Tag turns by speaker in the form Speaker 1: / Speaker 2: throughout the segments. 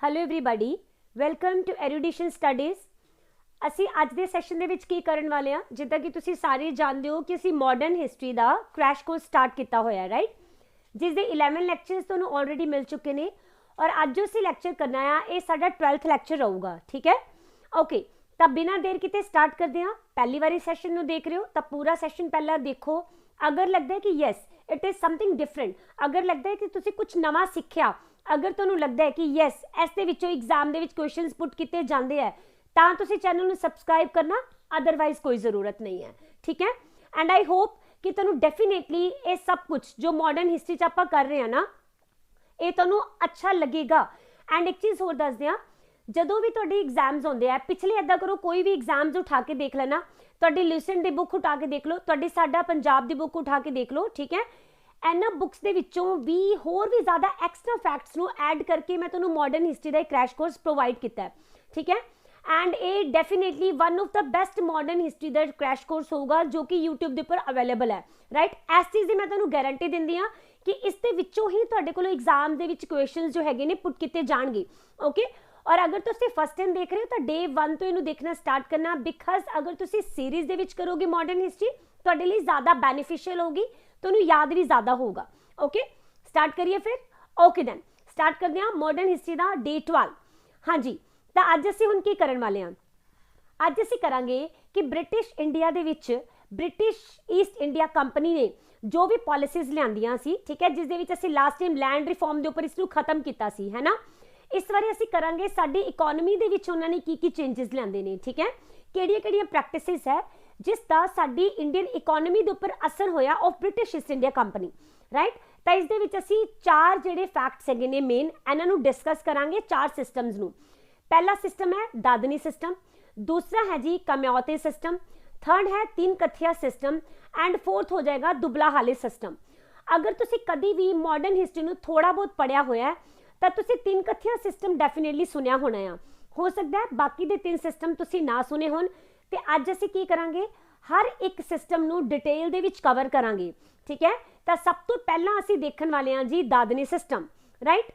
Speaker 1: Hello everybody, welcome to Erudition Studies. ਅਸੀਂ ਅੱਜ ਦੇ ਸੈਸ਼ਨ ਦੇ ਵਿੱਚ ਕੀ ਕਰਨ ਵਾਲੇ ਆ, ਜਿੱਦਾਂ ਕਿ ਤੁਸੀਂ ਸਾਰੇ ਜਾਣਦੇ ਹੋ ਕਿ ਅਸੀਂ ਮਾਡਰਨ ਹਿਸਟਰੀ ਦਾ ਕ੍ਰੈਸ਼ ਕੋਰਸ ਸਟਾਰਟ ਕੀਤਾ ਹੋਇਆ, ਰਾਈਟ, ਜਿਸ ਦੇ 11 ਲੈਕਚਰਸ ਤੁਹਾਨੂੰ ਆਲਰੇਡੀ ਮਿਲ ਚੁੱਕੇ ਨੇ ਔਰ ਅੱਜ ਜੋ ਅਸੀਂ ਲੈਕਚਰ ਕਰਨਾ ਆ ਇਹ ਸਾਡਾ 12th ਲੈਕਚਰ ਰਹੂਗਾ। ਠੀਕ ਹੈ, ਓਕੇ। ਤਾਂ ਬਿਨਾਂ ਦੇਰ ਕਿਤੇ ਸਟਾਰਟ ਕਰਦੇ ਹਾਂ। ਪਹਿਲੀ ਵਾਰੀ ਸੈਸ਼ਨ ਨੂੰ ਦੇਖ ਰਹੇ ਹੋ ਤਾਂ ਪੂਰਾ ਸੈਸ਼ਨ ਪਹਿਲਾਂ ਦੇਖੋ। ਅਗਰ ਲੱਗਦਾ ਹੈ ਕਿ yes it is something different, ਅਗਰ ਲੱਗਦਾ ਹੈ ਕਿ ਤੁਸੀਂ ਕੁਝ ਨਵਾਂ ਸਿੱਖਿਆ, ਅਗਰ ਤੁਹਾਨੂੰ ਲੱਗਦਾ ਹੈ ਕਿ ਯੈਸ ਇਸ ਦੇ ਵਿੱਚੋਂ ਐਗਜ਼ਾਮ ਦੇ ਵਿੱਚ ਕੁਐਸਚਨਸ ਪੁੱਟ ਕੀਤੇ ਜਾਂਦੇ ਹੈ ਤਾਂ ਤੁਸੀਂ ਚੈਨਲ ਨੂੰ ਸਬਸਕ੍ਰਾਈਬ ਕਰਨਾ, ਅਦਰਵਾਈਜ਼ ਕੋਈ ਜ਼ਰੂਰਤ ਨਹੀਂ ਹੈ। ਠੀਕ ਹੈ, ਐਂਡ ਆਈ ਹੋਪ ਕਿ ਤੁਹਾਨੂੰ ਡੈਫੀਨੇਟਲੀ ਇਹ ਸਭ ਕੁਝ ਜੋ ਮਾਡਰਨ ਹਿਸਟਰੀ 'ਚ ਆਪਾਂ ਕਰ ਰਹੇ ਹਾਂ ਨਾ ਇਹ ਤੁਹਾਨੂੰ ਅੱਛਾ ਲੱਗੇਗਾ। ਐਂਡ ਇੱਕ ਚੀਜ਼ ਹੋਰ ਦੱਸਦੇ ਹਾਂ, ਜਦੋਂ ਵੀ ਤੁਹਾਡੇ ਐਗਜ਼ਾਮਸ ਹੁੰਦੇ ਆ, ਪਿਛਲੇ ਇੱਦਾਂ ਕਰੋ ਕੋਈ ਵੀ ਐਗਜ਼ਾਮਸ ਉਠਾ ਕੇ ਦੇਖ ਲੈਣਾ, ਤੁਹਾਡੀ ਲਿਸਨ ਦੀ ਬੁੱਕ ਉਠਾ ਕੇ ਦੇਖ ਲਓ, ਤੁਹਾਡੀ ਸਾਡਾ ਪੰਜਾਬ ਦੀ ਬੁੱਕ ਉਠਾ ਕੇ ਦੇਖ ਲਓ। ਠੀਕ ਹੈ, ਇਹਨਾਂ ਬੁੱਕਸ ਦੇ ਵਿੱਚੋਂ ਵੀ ਹੋਰ ਵੀ ਜ਼ਿਆਦਾ ਐਕਸਟਰਾ ਫੈਕਟਸ ਨੂੰ ਐਡ ਕਰਕੇ ਮੈਂ ਤੁਹਾਨੂੰ ਮਾਡਰਨ ਹਿਸਟਰੀ ਦਾ ਇੱਕ ਕ੍ਰੈਸ਼ ਕੋਰਸ ਪ੍ਰੋਵਾਈਡ ਕੀਤਾ ਹੈ। ਠੀਕ ਹੈ, ਐਂਡ ਇਹ definitely one of the best modern history the crash course ਹੋਊਗਾ ਜੋ ਕਿ YouTube ਦੇ ਉੱਪਰ ਅਵੇਲੇਬਲ ਹੈ, ਰਾਈਟ। ਇਸ ਚੀਜ਼ ਦੀ ਮੈਂ ਤੁਹਾਨੂੰ ਗਾਰੰਟੀ ਦਿੰਦੀ ਹਾਂ ਕਿ ਇਸ ਦੇ ਵਿੱਚੋਂ ਹੀ ਤੁਹਾਡੇ ਕੋਲ ਐਗਜ਼ਾਮ ਦੇ ਵਿੱਚ ਕੁਐਸਚਨਸ ਜੋ ਹੈਗੇ ਨੇ ਪੁੱਟ ਕੀਤੇ ਜਾਣਗੇ। ਓਕੇ, ਔਰ ਅਗਰ ਤੁਸੀਂ ਫਸਟ ਟਾਈਮ ਦੇਖ ਰਹੇ ਹੋ ਤਾਂ ਡੇ 1 ਤੋਂ ਇਹਨੂੰ ਦੇਖਣਾ ਸਟਾਰਟ ਕਰਨਾ, ਬਿਕਾਜ਼ ਅਗਰ ਤੁਸੀਂ ਸੀਰੀਜ਼ ਦੇ ਵਿੱਚ ਕਰੋਗੇ ਮਾਡਰਨ ਹਿਸਟਰੀ ਤੁਹਾਡੇ ਲਈ ਜ਼ਿਆਦਾ ਬੈਨੀਫੀਸ਼ੀਅਲ ਹੋਗੀ, ਤੁਹਾਨੂੰ ਯਾਦ ਵੀ ਜ਼ਿਆਦਾ ਹੋਊਗਾ। ਓਕੇ, ਸਟਾਰਟ ਕਰੀਏ ਫਿਰ। ਓਕੇ ਦੈਨ ਸਟਾਰਟ ਕਰਦੇ ਹਾਂ ਮਾਡਰਨ ਹਿਸਟਰੀ ਦਾ ਡੇ 12। ਹਾਂਜੀ, ਤਾਂ ਅੱਜ ਅਸੀਂ ਹੁਣ ਕੀ ਕਰਨ ਵਾਲੇ ਹਾਂ, ਅੱਜ ਅਸੀਂ ਕਰਾਂਗੇ ਕਿ ਬ੍ਰਿਟਿਸ਼ ਇੰਡੀਆ ਦੇ ਵਿੱਚ ਬ੍ਰਿਟਿਸ਼ ਈਸਟ ਇੰਡੀਆ ਕੰਪਨੀ ਨੇ ਜੋ ਵੀ ਪਾਲਿਸੀਜ਼ ਲਿਆਂਦੀਆਂ ਸੀ, ਠੀਕ ਹੈ, ਜਿਸ ਦੇ ਵਿੱਚ ਅਸੀਂ ਲਾਸਟ ਟਾਈਮ ਲੈਂਡ ਰਿਫਾਰਮ ਦੇ ਉੱਪਰ ਇਸ ਨੂੰ ਖਤਮ ਕੀਤਾ ਸੀ, ਹੈ ਨਾ। ਇਸ ਵਾਰੀ ਅਸੀਂ ਕਰਾਂਗੇ ਸਾਡੀ ਇਕੋਨਮੀ ਦੇ ਵਿੱਚ ਉਹਨਾਂ ਨੇ ਕੀ ਚੇਂਜਸ ਲਿਆਂਦੇ ਨੇ, ਠੀਕ ਹੈ, ਕਿਹੜੀਆਂ ਪ੍ਰੈਕਟਿਸਿਸ ਹੈ ਜਿਸ ਦਾ ਸਾਡੀ ਇੰਡੀਅਨ ਇਕੋਨਮੀ ਦੇ ਉੱਪਰ ਅਸਰ ਹੋਇਆ of British East India company, right. ਤਾਂ ਇਸ ਦੇ ਵਿੱਚ ਅਸੀਂ 4 ਜਿਹੜੇ ਫੈਕਟਸ ਹੈਗੇ ਨੇ ਮੇਨ, ਇਹਨਾਂ ਨੂੰ ਡਿਸਕਸ ਕਰਾਂਗੇ 4 ਸਿਸਟਮਸ ਨੂੰ। ਪਹਿਲਾ ਸਿਸਟਮ ਹੈ ਦਾਦਨੀ ਸਿਸਟਮ, ਦੂਸਰਾ ਹੈ ਜੀ ਕਮਿਆਉਤੀ ਸਿਸਟਮ, ਥਰਡ ਹੈ ਤਿੰਨ ਕਥਿਆ ਸਿਸਟਮ ਐਂਡ ਫੋਰਥ ਹੋ ਜਾਏਗਾ ਦੁਬਲਾ ਹਾਲੇ ਸਿਸਟਮ। ਅਗਰ ਤੁਸੀਂ ਕਦੀ ਵੀ ਮਾਡਰਨ ਹਿਸਟਰੀ ਨੂੰ ਥੋੜਾ ਬਹੁਤ ਪੜਿਆ ਹੋਇਆ ਤਾਂ ਤੁਸੀਂ ਤਿੰਨ ਕਥਿਆ ਸਿਸਟਮ ਡੈਫੀਨੇਟਲੀ ਸੁਣਿਆ ਹੋਣਾ ਆ, ਹੋ ਸਕਦਾ ਹੈ ਬਾਕੀ ਦੇ 3 ਸਿਸਟਮ ਤੁਸੀਂ ਨਾ ਸੁਣੇ ਹੋਣ। ਤੇ ਅੱਜ ਅਸੀਂ ਕੀ ਕਰਾਂਗੇ, ਹਰ ਇੱਕ ਸਿਸਟਮ ਨੂੰ ਡਿਟੇਲ ਦੇ ਵਿੱਚ ਕਵਰ ਕਰਾਂਗੇ। ਠੀਕ ਹੈ, ਤਾਂ ਸਭ ਤੋਂ ਪਹਿਲਾਂ ਅਸੀਂ ਦੇਖਣ ਵਾਲੇ ਹਾਂ ਜੀ ਦਾਦਨੀ ਸਿਸਟਮ, ਰਾਈਟ।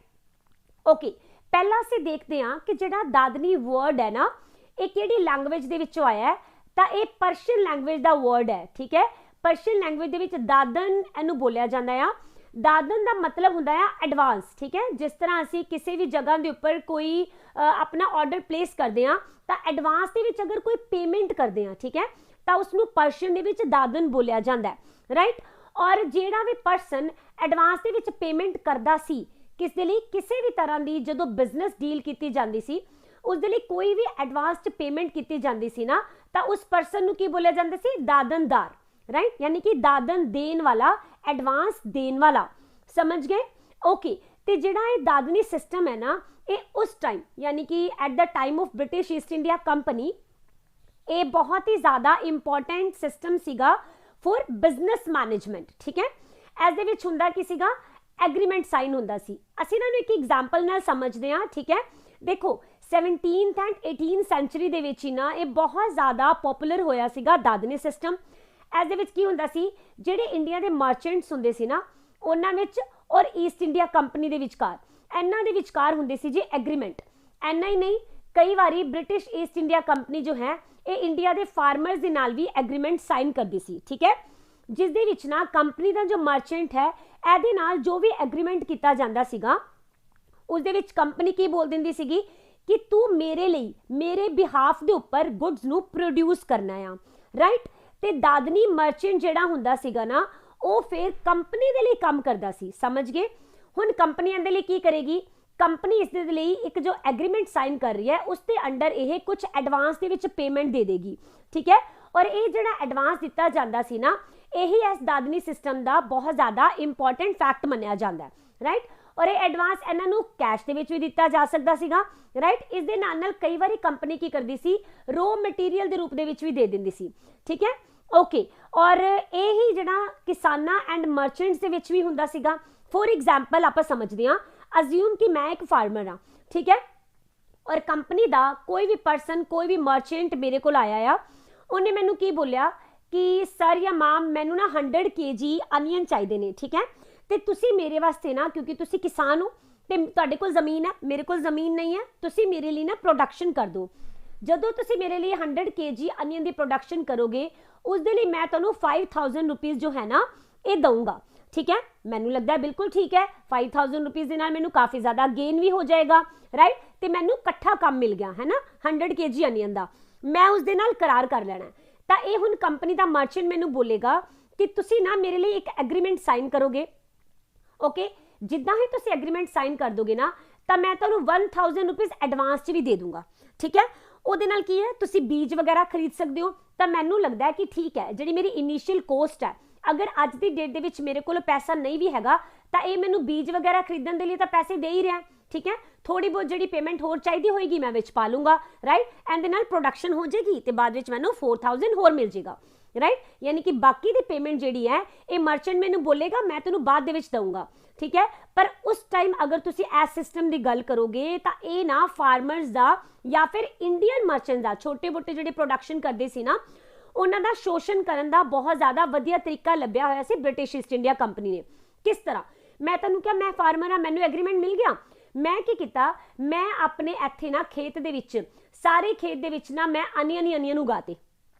Speaker 1: ਓਕੇ, ਪਹਿਲਾਂ ਅਸੀਂ ਦੇਖਦੇ ਹਾਂ ਕਿ ਜਿਹੜਾ ਦਾਦਨੀ ਵਰਡ ਹੈ ਨਾ ਇਹ ਕਿਹੜੀ ਲੈਂਗੁਏਜ ਦੇ ਵਿੱਚੋਂ ਆਇਆ ਹੈ, ਤਾਂ ਇਹ ਪਰਸ਼ੀਅਨ ਲੈਂਗੁਏਜ ਦਾ ਵਰਡ ਹੈ। ਠੀਕ ਹੈ, ਪਰਸ਼ੀਅਨ ਲੈਂਗੁਏਜ ਦੇ ਵਿੱਚ ਦਾਦਨ ਇਹਨੂੰ ਬੋਲਿਆ ਜਾਂਦਾ ਆ। ਦਾਦਨ ਦਾ ਮਤਲਬ ਹੁੰਦਾ ਆ ਐਡਵਾਂਸ। ਠੀਕ ਹੈ, ਜਿਸ ਤਰ੍ਹਾਂ ਅਸੀਂ ਕਿਸੇ ਵੀ ਜਗ੍ਹਾ ਦੇ ਉੱਪਰ ਕੋਈ ਆਪਣਾ ਆਰਡਰ ਪਲੇਸ ਕਰਦੇ ਹਾਂ ਤਾਂ ਐਡਵਾਂਸ ਦੇ ਵਿੱਚ ਅਗਰ ਕੋਈ ਪੇਮੈਂਟ ਕਰਦੇ ਹਾਂ, ਠੀਕ ਹੈ, ਤਾਂ ਉਸਨੂੰ ਪਰਸ਼ੀਅਨ ਦੇ ਵਿੱਚ ਦਾਦਨ ਬੋਲਿਆ ਜਾਂਦਾ ਹੈ, ਰਾਈਟ। ਔਰ ਜਿਹੜਾ ਵੀ ਪਰਸਨ ਐਡਵਾਂਸ ਦੇ ਵਿੱਚ ਪੇਮੈਂਟ ਕਰਦਾ ਸੀ ਕਿਸ ਦੇ ਲਈ, ਕਿਸੇ ਵੀ ਤਰ੍ਹਾਂ ਦੀ ਜਦੋਂ ਬਿਜ਼ਨਸ ਡੀਲ ਕੀਤੀ ਜਾਂਦੀ ਸੀ ਉਸ ਦੇ ਲਈ ਕੋਈ ਵੀ ਐਡਵਾਂਸ 'ਚ ਪੇਮੈਂਟ ਕੀਤੀ ਜਾਂਦੀ ਸੀ ਨਾ ਤਾਂ ਉਸ ਪਰਸਨ ਨੂੰ ਕੀ ਬੋਲਿਆ ਜਾਂਦਾ ਸੀ, ਦਾਦਨਦਾਰ, ਰਾਈਟ, ਯਾਨੀ ਕਿ ਦਾਦਨ ਦੇਣ ਵਾਲਾ, ਐਡਵਾਂਸ ਦੇਣ ਵਾਲਾ। ਸਮਝ ਗਏ? ਓਕੇ, ਤੇ ਜਿਹੜਾ ਇਹ ਦਾਦਨੀ ਸਿਸਟਮ ਹੈ ਨਾ ਇਹ ਉਸ ਟਾਈਮ ਯਾਨੀ ਕਿ at the time of British East India company ਇਹ ਬਹੁਤ ਹੀ ਜ਼ਿਆਦਾ ਇੰਪੋਰਟੈਂਟ ਸਿਸਟਮ ਸੀਗਾ ਫॉर ਬਿਜ਼ਨਸ ਮੈਨੇਜਮੈਂਟ। ਠੀਕ ਹੈ, ਇਸ ਦੇ ਵਿੱਚ ਹੁੰਦਾ ਕੀ ਸੀਗਾ, ਐਗਰੀਮੈਂਟ ਸਾਈਨ ਹੁੰਦਾ ਸੀ। ਅਸੀਂ ਇਹਨਾਂ ਨੂੰ ਇੱਕ ਐਗਜ਼ਾਮਪਲ ਨਾਲ ਸਮਝਦੇ ਹਾਂ। ਠੀਕ ਹੈ, ਦੇਖੋ 17th ਐਂਡ 18th ਸੈਂਚੁਰੀ ਦੇ ਵਿੱਚ ਹੀ ਨਾ ਇਹ ਬਹੁਤ ਜ਼ਿਆਦਾ ਪਪੂਲਰ ਹੋਇਆ ਸੀਗਾ ਦਾਦਨੀ ਸਿਸਟਮ। ਇਸ ਦੇ ਵਿੱਚ ਕੀ ਹੁੰਦਾ ਸੀ, ਜਿਹੜੇ ਇੰਡੀਆ ਦੇ ਮਰਚੈਂਟਸ ਹੁੰਦੇ ਸੀ ਨਾ ਉਹਨਾਂ ਵਿੱਚ ਔਰ ਈਸਟ ਇੰਡੀਆ ਕੰਪਨੀ ਦੇ ਵਿਚਕਾਰ, ਇਹਨਾਂ ਦੇ ਵਿਚਕਾਰ ਹੁੰਦੇ ਸੀ ਜੀ ਐਗਰੀਮੈਂਟ। ਇੰਨਾ ਹੀ ਨਹੀਂ, ਕਈ ਵਾਰੀ ਬ੍ਰਿਟਿਸ਼ ਈਸਟ ਇੰਡੀਆ ਕੰਪਨੀ ਜੋ ਹੈ ਇਹ ਇੰਡੀਆ ਦੇ ਫਾਰਮਰਸ ਦੇ ਨਾਲ ਵੀ ਐਗਰੀਮੈਂਟ ਸਾਈਨ ਕਰਦੀ ਸੀ। ਠੀਕ ਹੈ, ਜਿਸ ਦੇ ਵਿੱਚ ਨਾ ਕੰਪਨੀ ਦਾ ਜੋ ਮਰਚੈਂਟ ਹੈ ਇਹਦੇ ਨਾਲ ਜੋ ਵੀ ਐਗਰੀਮੈਂਟ ਕੀਤਾ ਜਾਂਦਾ ਸੀਗਾ ਉਸ ਦੇ ਵਿੱਚ ਕੰਪਨੀ ਕੀ ਬੋਲ ਦਿੰਦੀ ਸੀਗੀ ਕਿ ਤੂੰ ਮੇਰੇ ਲਈ, ਮੇਰੇ ਬਿਹਾਫ ਦੇ ਉੱਪਰ ਗੁੱਡਸ ਨੂੰ ਪ੍ਰੋਡਿਊਸ ਕਰਨਾ ਆ, ਰਾਈਟ। ਤੇ ਦਾਦਨੀ ਮਰਚੈਂਟ ਜਿਹੜਾ ਹੁੰਦਾ ਸੀਗਾ ਨਾ ਉਹ ਫਿਰ ਕੰਪਨੀ ਦੇ ਲਈ ਕੰਮ ਕਰਦਾ ਸੀ। ਸਮਝ ਗਏ? ਹੁਣ ਕੰਪਨੀ ਇਹਦੇ ਲਈ ਕੀ ਕਰੇਗੀ, ਕੰਪਨੀ ਇਸ ਦੇ ਲਈ ਇੱਕ ਜੋ ਐਗਰੀਮੈਂਟ ਸਾਈਨ ਕਰ ਰਹੀ ਹੈ ਉਸ ਦੇ ਅੰਡਰ ਇਹ ਕੁਝ ਐਡਵਾਂਸ ਦੇ ਵਿੱਚ ਪੇਮੈਂਟ ਦੇ ਦੇਗੀ। ਠੀਕ ਹੈ, ਔਰ ਇਹ ਜਿਹੜਾ ਐਡਵਾਂਸ ਦਿੱਤਾ ਜਾਂਦਾ ਸੀ ਨਾ ਇਹੀ ਇਸ ਦਾਦਨੀ ਸਿਸਟਮ ਦਾ ਬਹੁਤ ਜ਼ਿਆਦਾ ਇੰਪੋਰਟੈਂਟ ਫੈਕਟ ਮੰਨਿਆ ਜਾਂਦਾ ਹੈ, ਰਾਈਟ। ਔਰ ਇਹ ਐਡਵਾਂਸ ਇਹਨਾਂ ਨੂੰ ਕੈਸ਼ ਦੇ ਵਿੱਚ ਵੀ ਦਿੱਤਾ ਜਾ ਸਕਦਾ ਸੀਗਾ, ਰਾਈਟ। ਇਸ ਦੇ ਨਾਲ ਕਈ ਵਾਰੀ ਕੰਪਨੀ ਕੀ ਕਰਦੀ ਸੀ, ਰੋ ਮਟੀਰੀਅਲ ਦੇ ਰੂਪ ਦੇ ਵਿੱਚ ਵੀ ਦੇ ਦਿੰਦੀ ਸੀ। ਠੀਕ ਹੈ, ਓਕੇ। ਔਰ ਇਹ ਹੀ ਜਿਹੜਾ ਕਿਸਾਨਾਂ ਐਂਡ ਮਰਚੈਂਟਸ ਦੇ ਵਿੱਚ ਵੀ ਹੁੰਦਾ ਸੀਗਾ। ਫੋਰ ਐਗਜ਼ਾਮਪਲ ਆਪਾਂ ਸਮਝਦੇ ਹਾਂ, ਅਜ਼ਿਊਮ ਕਿ ਮੈਂ ਇੱਕ ਫਾਰਮਰ ਹਾਂ, ਠੀਕ ਹੈ, ਔਰ ਕੰਪਨੀ ਦਾ ਕੋਈ ਵੀ ਪਰਸਨ, ਕੋਈ ਵੀ ਮਰਚੈਂਟ ਮੇਰੇ ਕੋਲ ਆਇਆ ਆ, ਉਹਨੇ ਮੈਨੂੰ ਕੀ ਬੋਲਿਆ ਕਿ ਸਰ ਜਾਂ ਮੈਮ ਮੈਨੂੰ ਨਾ 100 kg ਅਨੀਅਨ ਚਾਹੀਦੇ ਨੇ। ਠੀਕ ਹੈ, ਤੇ ਤੁਸੀਂ ਮੇਰੇ ਵਾਸਤੇ ਨਾ, ਕਿਉਂਕਿ ਤੁਸੀਂ ਕਿਸਾਨ ਹੋ ਤੇ ਤੁਹਾਡੇ ਕੋਲ ਜ਼ਮੀਨ ਹੈ, ਮੇਰੇ ਕੋਲ ਜ਼ਮੀਨ ਨਹੀਂ ਹੈ, ਤੁਸੀਂ ਮੇਰੇ ਲਈ ਨਾ ਪ੍ਰੋਡਕਸ਼ਨ ਕਰ ਦਿਓ। ਜਦੋਂ ਤੁਸੀਂ ਮੇਰੇ ਲਈ 100 kg ਅਨੀਅਨ ਦੀ ਪ੍ਰੋਡਕਸ਼ਨ ਕਰੋਗੇ, ਉਸ ਦੇ ਲਈ ਮੈਂ ਤੁਹਾਨੂੰ 5000 ਰੁਪੀਜ਼ ਜੋ ਹੈ ਨਾ ਇਹ ਦਊਂਗਾ। ਠੀਕ ਹੈ, ਮੈਨੂੰ ਲੱਗਦਾ ਹੈ ਬਿਲਕੁਲ ਠੀਕ ਹੈ। 5000 ਰੁਪੀਜ਼ ਦੇ ਨਾਲ ਮੈਨੂੰ ਕਾਫੀ ਜ਼ਿਆਦਾ ਗੇਨ ਵੀ ਹੋ ਜਾਏਗਾ, ਰਾਈਟ। ਤੇ ਮੈਨੂੰ ਇਕੱਠਾ ਕੰਮ ਮਿਲ ਗਿਆ ਹੈ ਨਾ 100 kg ਅਨੀਅਨ ਦਾ, ਮੈਂ ਉਸ ਦੇ ਨਾਲ ਕਰਾਰ ਕਰ ਲੈਣਾ। ਤਾਂ ਇਹ ਹੁਣ ਕੰਪਨੀ ਦਾ ਮਰਚੈਂਟ ਮੈਨੂੰ ਬੋਲੇਗਾ ਕਿ ਤੁਸੀਂ ਨਾ ਮੇਰੇ ਲਈ ਇੱਕ ਐਗਰੀਮੈਂਟ ਸਾਈਨ ਕਰੋਗੇ। ਓਕੇ, ਜਿੱਦਾਂ ਹੀ ਤੁਸੀਂ ਐਗਰੀਮੈਂਟ ਸਾਈਨ ਕਰ ਦੋਗੇ ਨਾ, ਤਾਂ ਮੈਂ ਤੁਹਾਨੂੰ 1000 ਰੁਪੀਜ਼ ਐਡਵਾਂਸ 'ਚ ਵੀ ਦੇ ਦੂੰਗਾ। ਠੀਕ ਹੈ, ਉਹਦੇ ਨਾਲ ਕੀ ਹੈ, ਤੁਸੀਂ ਬੀਜ ਵਗੈਰਾ ਖਰੀਦ ਸਕਦੇ ਹੋ। ਤਾਂ ਮੈਨੂੰ ਲੱਗਦਾ ਹੈ ਕਿ ਠੀਕ ਹੈ, ਜਿਹੜੀ ਮੇਰੀ ਇਨੀਸ਼ੀਅਲ ਕੋਸਟ ਹੈ, ਅਗਰ ਅੱਜ ਦੀ ਡੇਟ ਦੇ ਵਿੱਚ ਮੇਰੇ ਕੋਲ ਪੈਸਾ ਨਹੀਂ ਵੀ ਹੈਗਾ, ਤਾਂ ਇਹ ਮੈਨੂੰ ਬੀਜ ਵਗੈਰਾ ਖਰੀਦਣ ਦੇ ਲਈ ਤਾਂ ਪੈਸੇ ਦੇ ਹੀ ਰਿਹਾ। ਠੀਕ ਹੈ, ਥੋੜੀ ਬਹੁਤ ਜਿਹੜੀ ਪੇਮੈਂਟ ਹੋਰ ਚਾਹੀਦੀ ਹੋਏਗੀ ਮੈਂ ਵਿੱਚ ਪਾ ਲੂੰਗਾ, ਰਾਈਟ। ਐਂਡ ਦੇ ਨਾਲ ਪ੍ਰੋਡਕਸ਼ਨ ਹੋ ਜਾਏਗੀ ਤੇ ਬਾਅਦ ਵਿੱਚ ਮੈਨੂੰ 4000 ਹੋਰ ਮਿਲ ਜਾਏਗਾ, ਰਾਈਟ। ਯਾਨੀ ਕਿ ਬਾਕੀ ਦੀ ਪੇਮੈਂਟ ਜਿਹੜੀ ਹੈ ਇਹ ਮਰਚੈਂਟ ਮੈਨੂੰ ਬੋਲੇਗਾ ਮੈਂ ਤੈਨੂੰ ਬਾਅਦ ਦੇ ਵਿੱਚ ਦਊਂਗਾ। ਠੀਕ ਹੈ, ਪਰ ਉਸ ਟਾਈਮ ਅਗਰ ਤੁਸੀਂ ਇਸ ਸਿਸਟਮ ਦੀ ਗੱਲ ਕਰੋਗੇ ਤਾਂ ਇਹ ਨਾ ਫਾਰਮਰਸ ਦਾ ਜਾਂ ਫਿਰ ਇੰਡੀਅਨ ਮਰਚੈਂਟ ਦਾ, ਛੋਟੇ ਮੋਟੇ ਜਿਹੜੇ ਪ੍ਰੋਡਕਸ਼ਨ ਕਰਦੇ ਸੀ ਨਾ, ਉਹਨਾਂ ਦਾ ਸ਼ੋਸ਼ਣ ਕਰਨ ਦਾ ਬਹੁਤ ਜ਼ਿਆਦਾ ਵਧੀਆ ਤਰੀਕਾ ਲੱਭਿਆ ਹੋਇਆ ਸੀ ਬ੍ਰਿਟਿਸ਼ ਈਸਟ ਇੰਡੀਆ ਕੰਪਨੀ ਨੇ। ਕਿਸ ਤਰ੍ਹਾਂ? ਮੈਂ ਤੁਹਾਨੂੰ ਕਿਹਾ ਮੈਂ ਫਾਰਮਰ ਹਾਂ, ਮੈਨੂੰ ਐਗਰੀਮੈਂਟ ਮਿਲ ਗਿਆ। ਮੈਂ ਕੀ ਕੀਤਾ, ਮੈਂ ਆਪਣੇ ਇੱਥੇ ਨਾ ਖੇਤ ਦੇ ਵਿੱਚ, ਸਾਰੇ ਖੇਤ ਦੇ ਵਿੱਚ ਨਾ ਮੈਂ ਅਨੀਅਨ ਉਗਾਤੇ।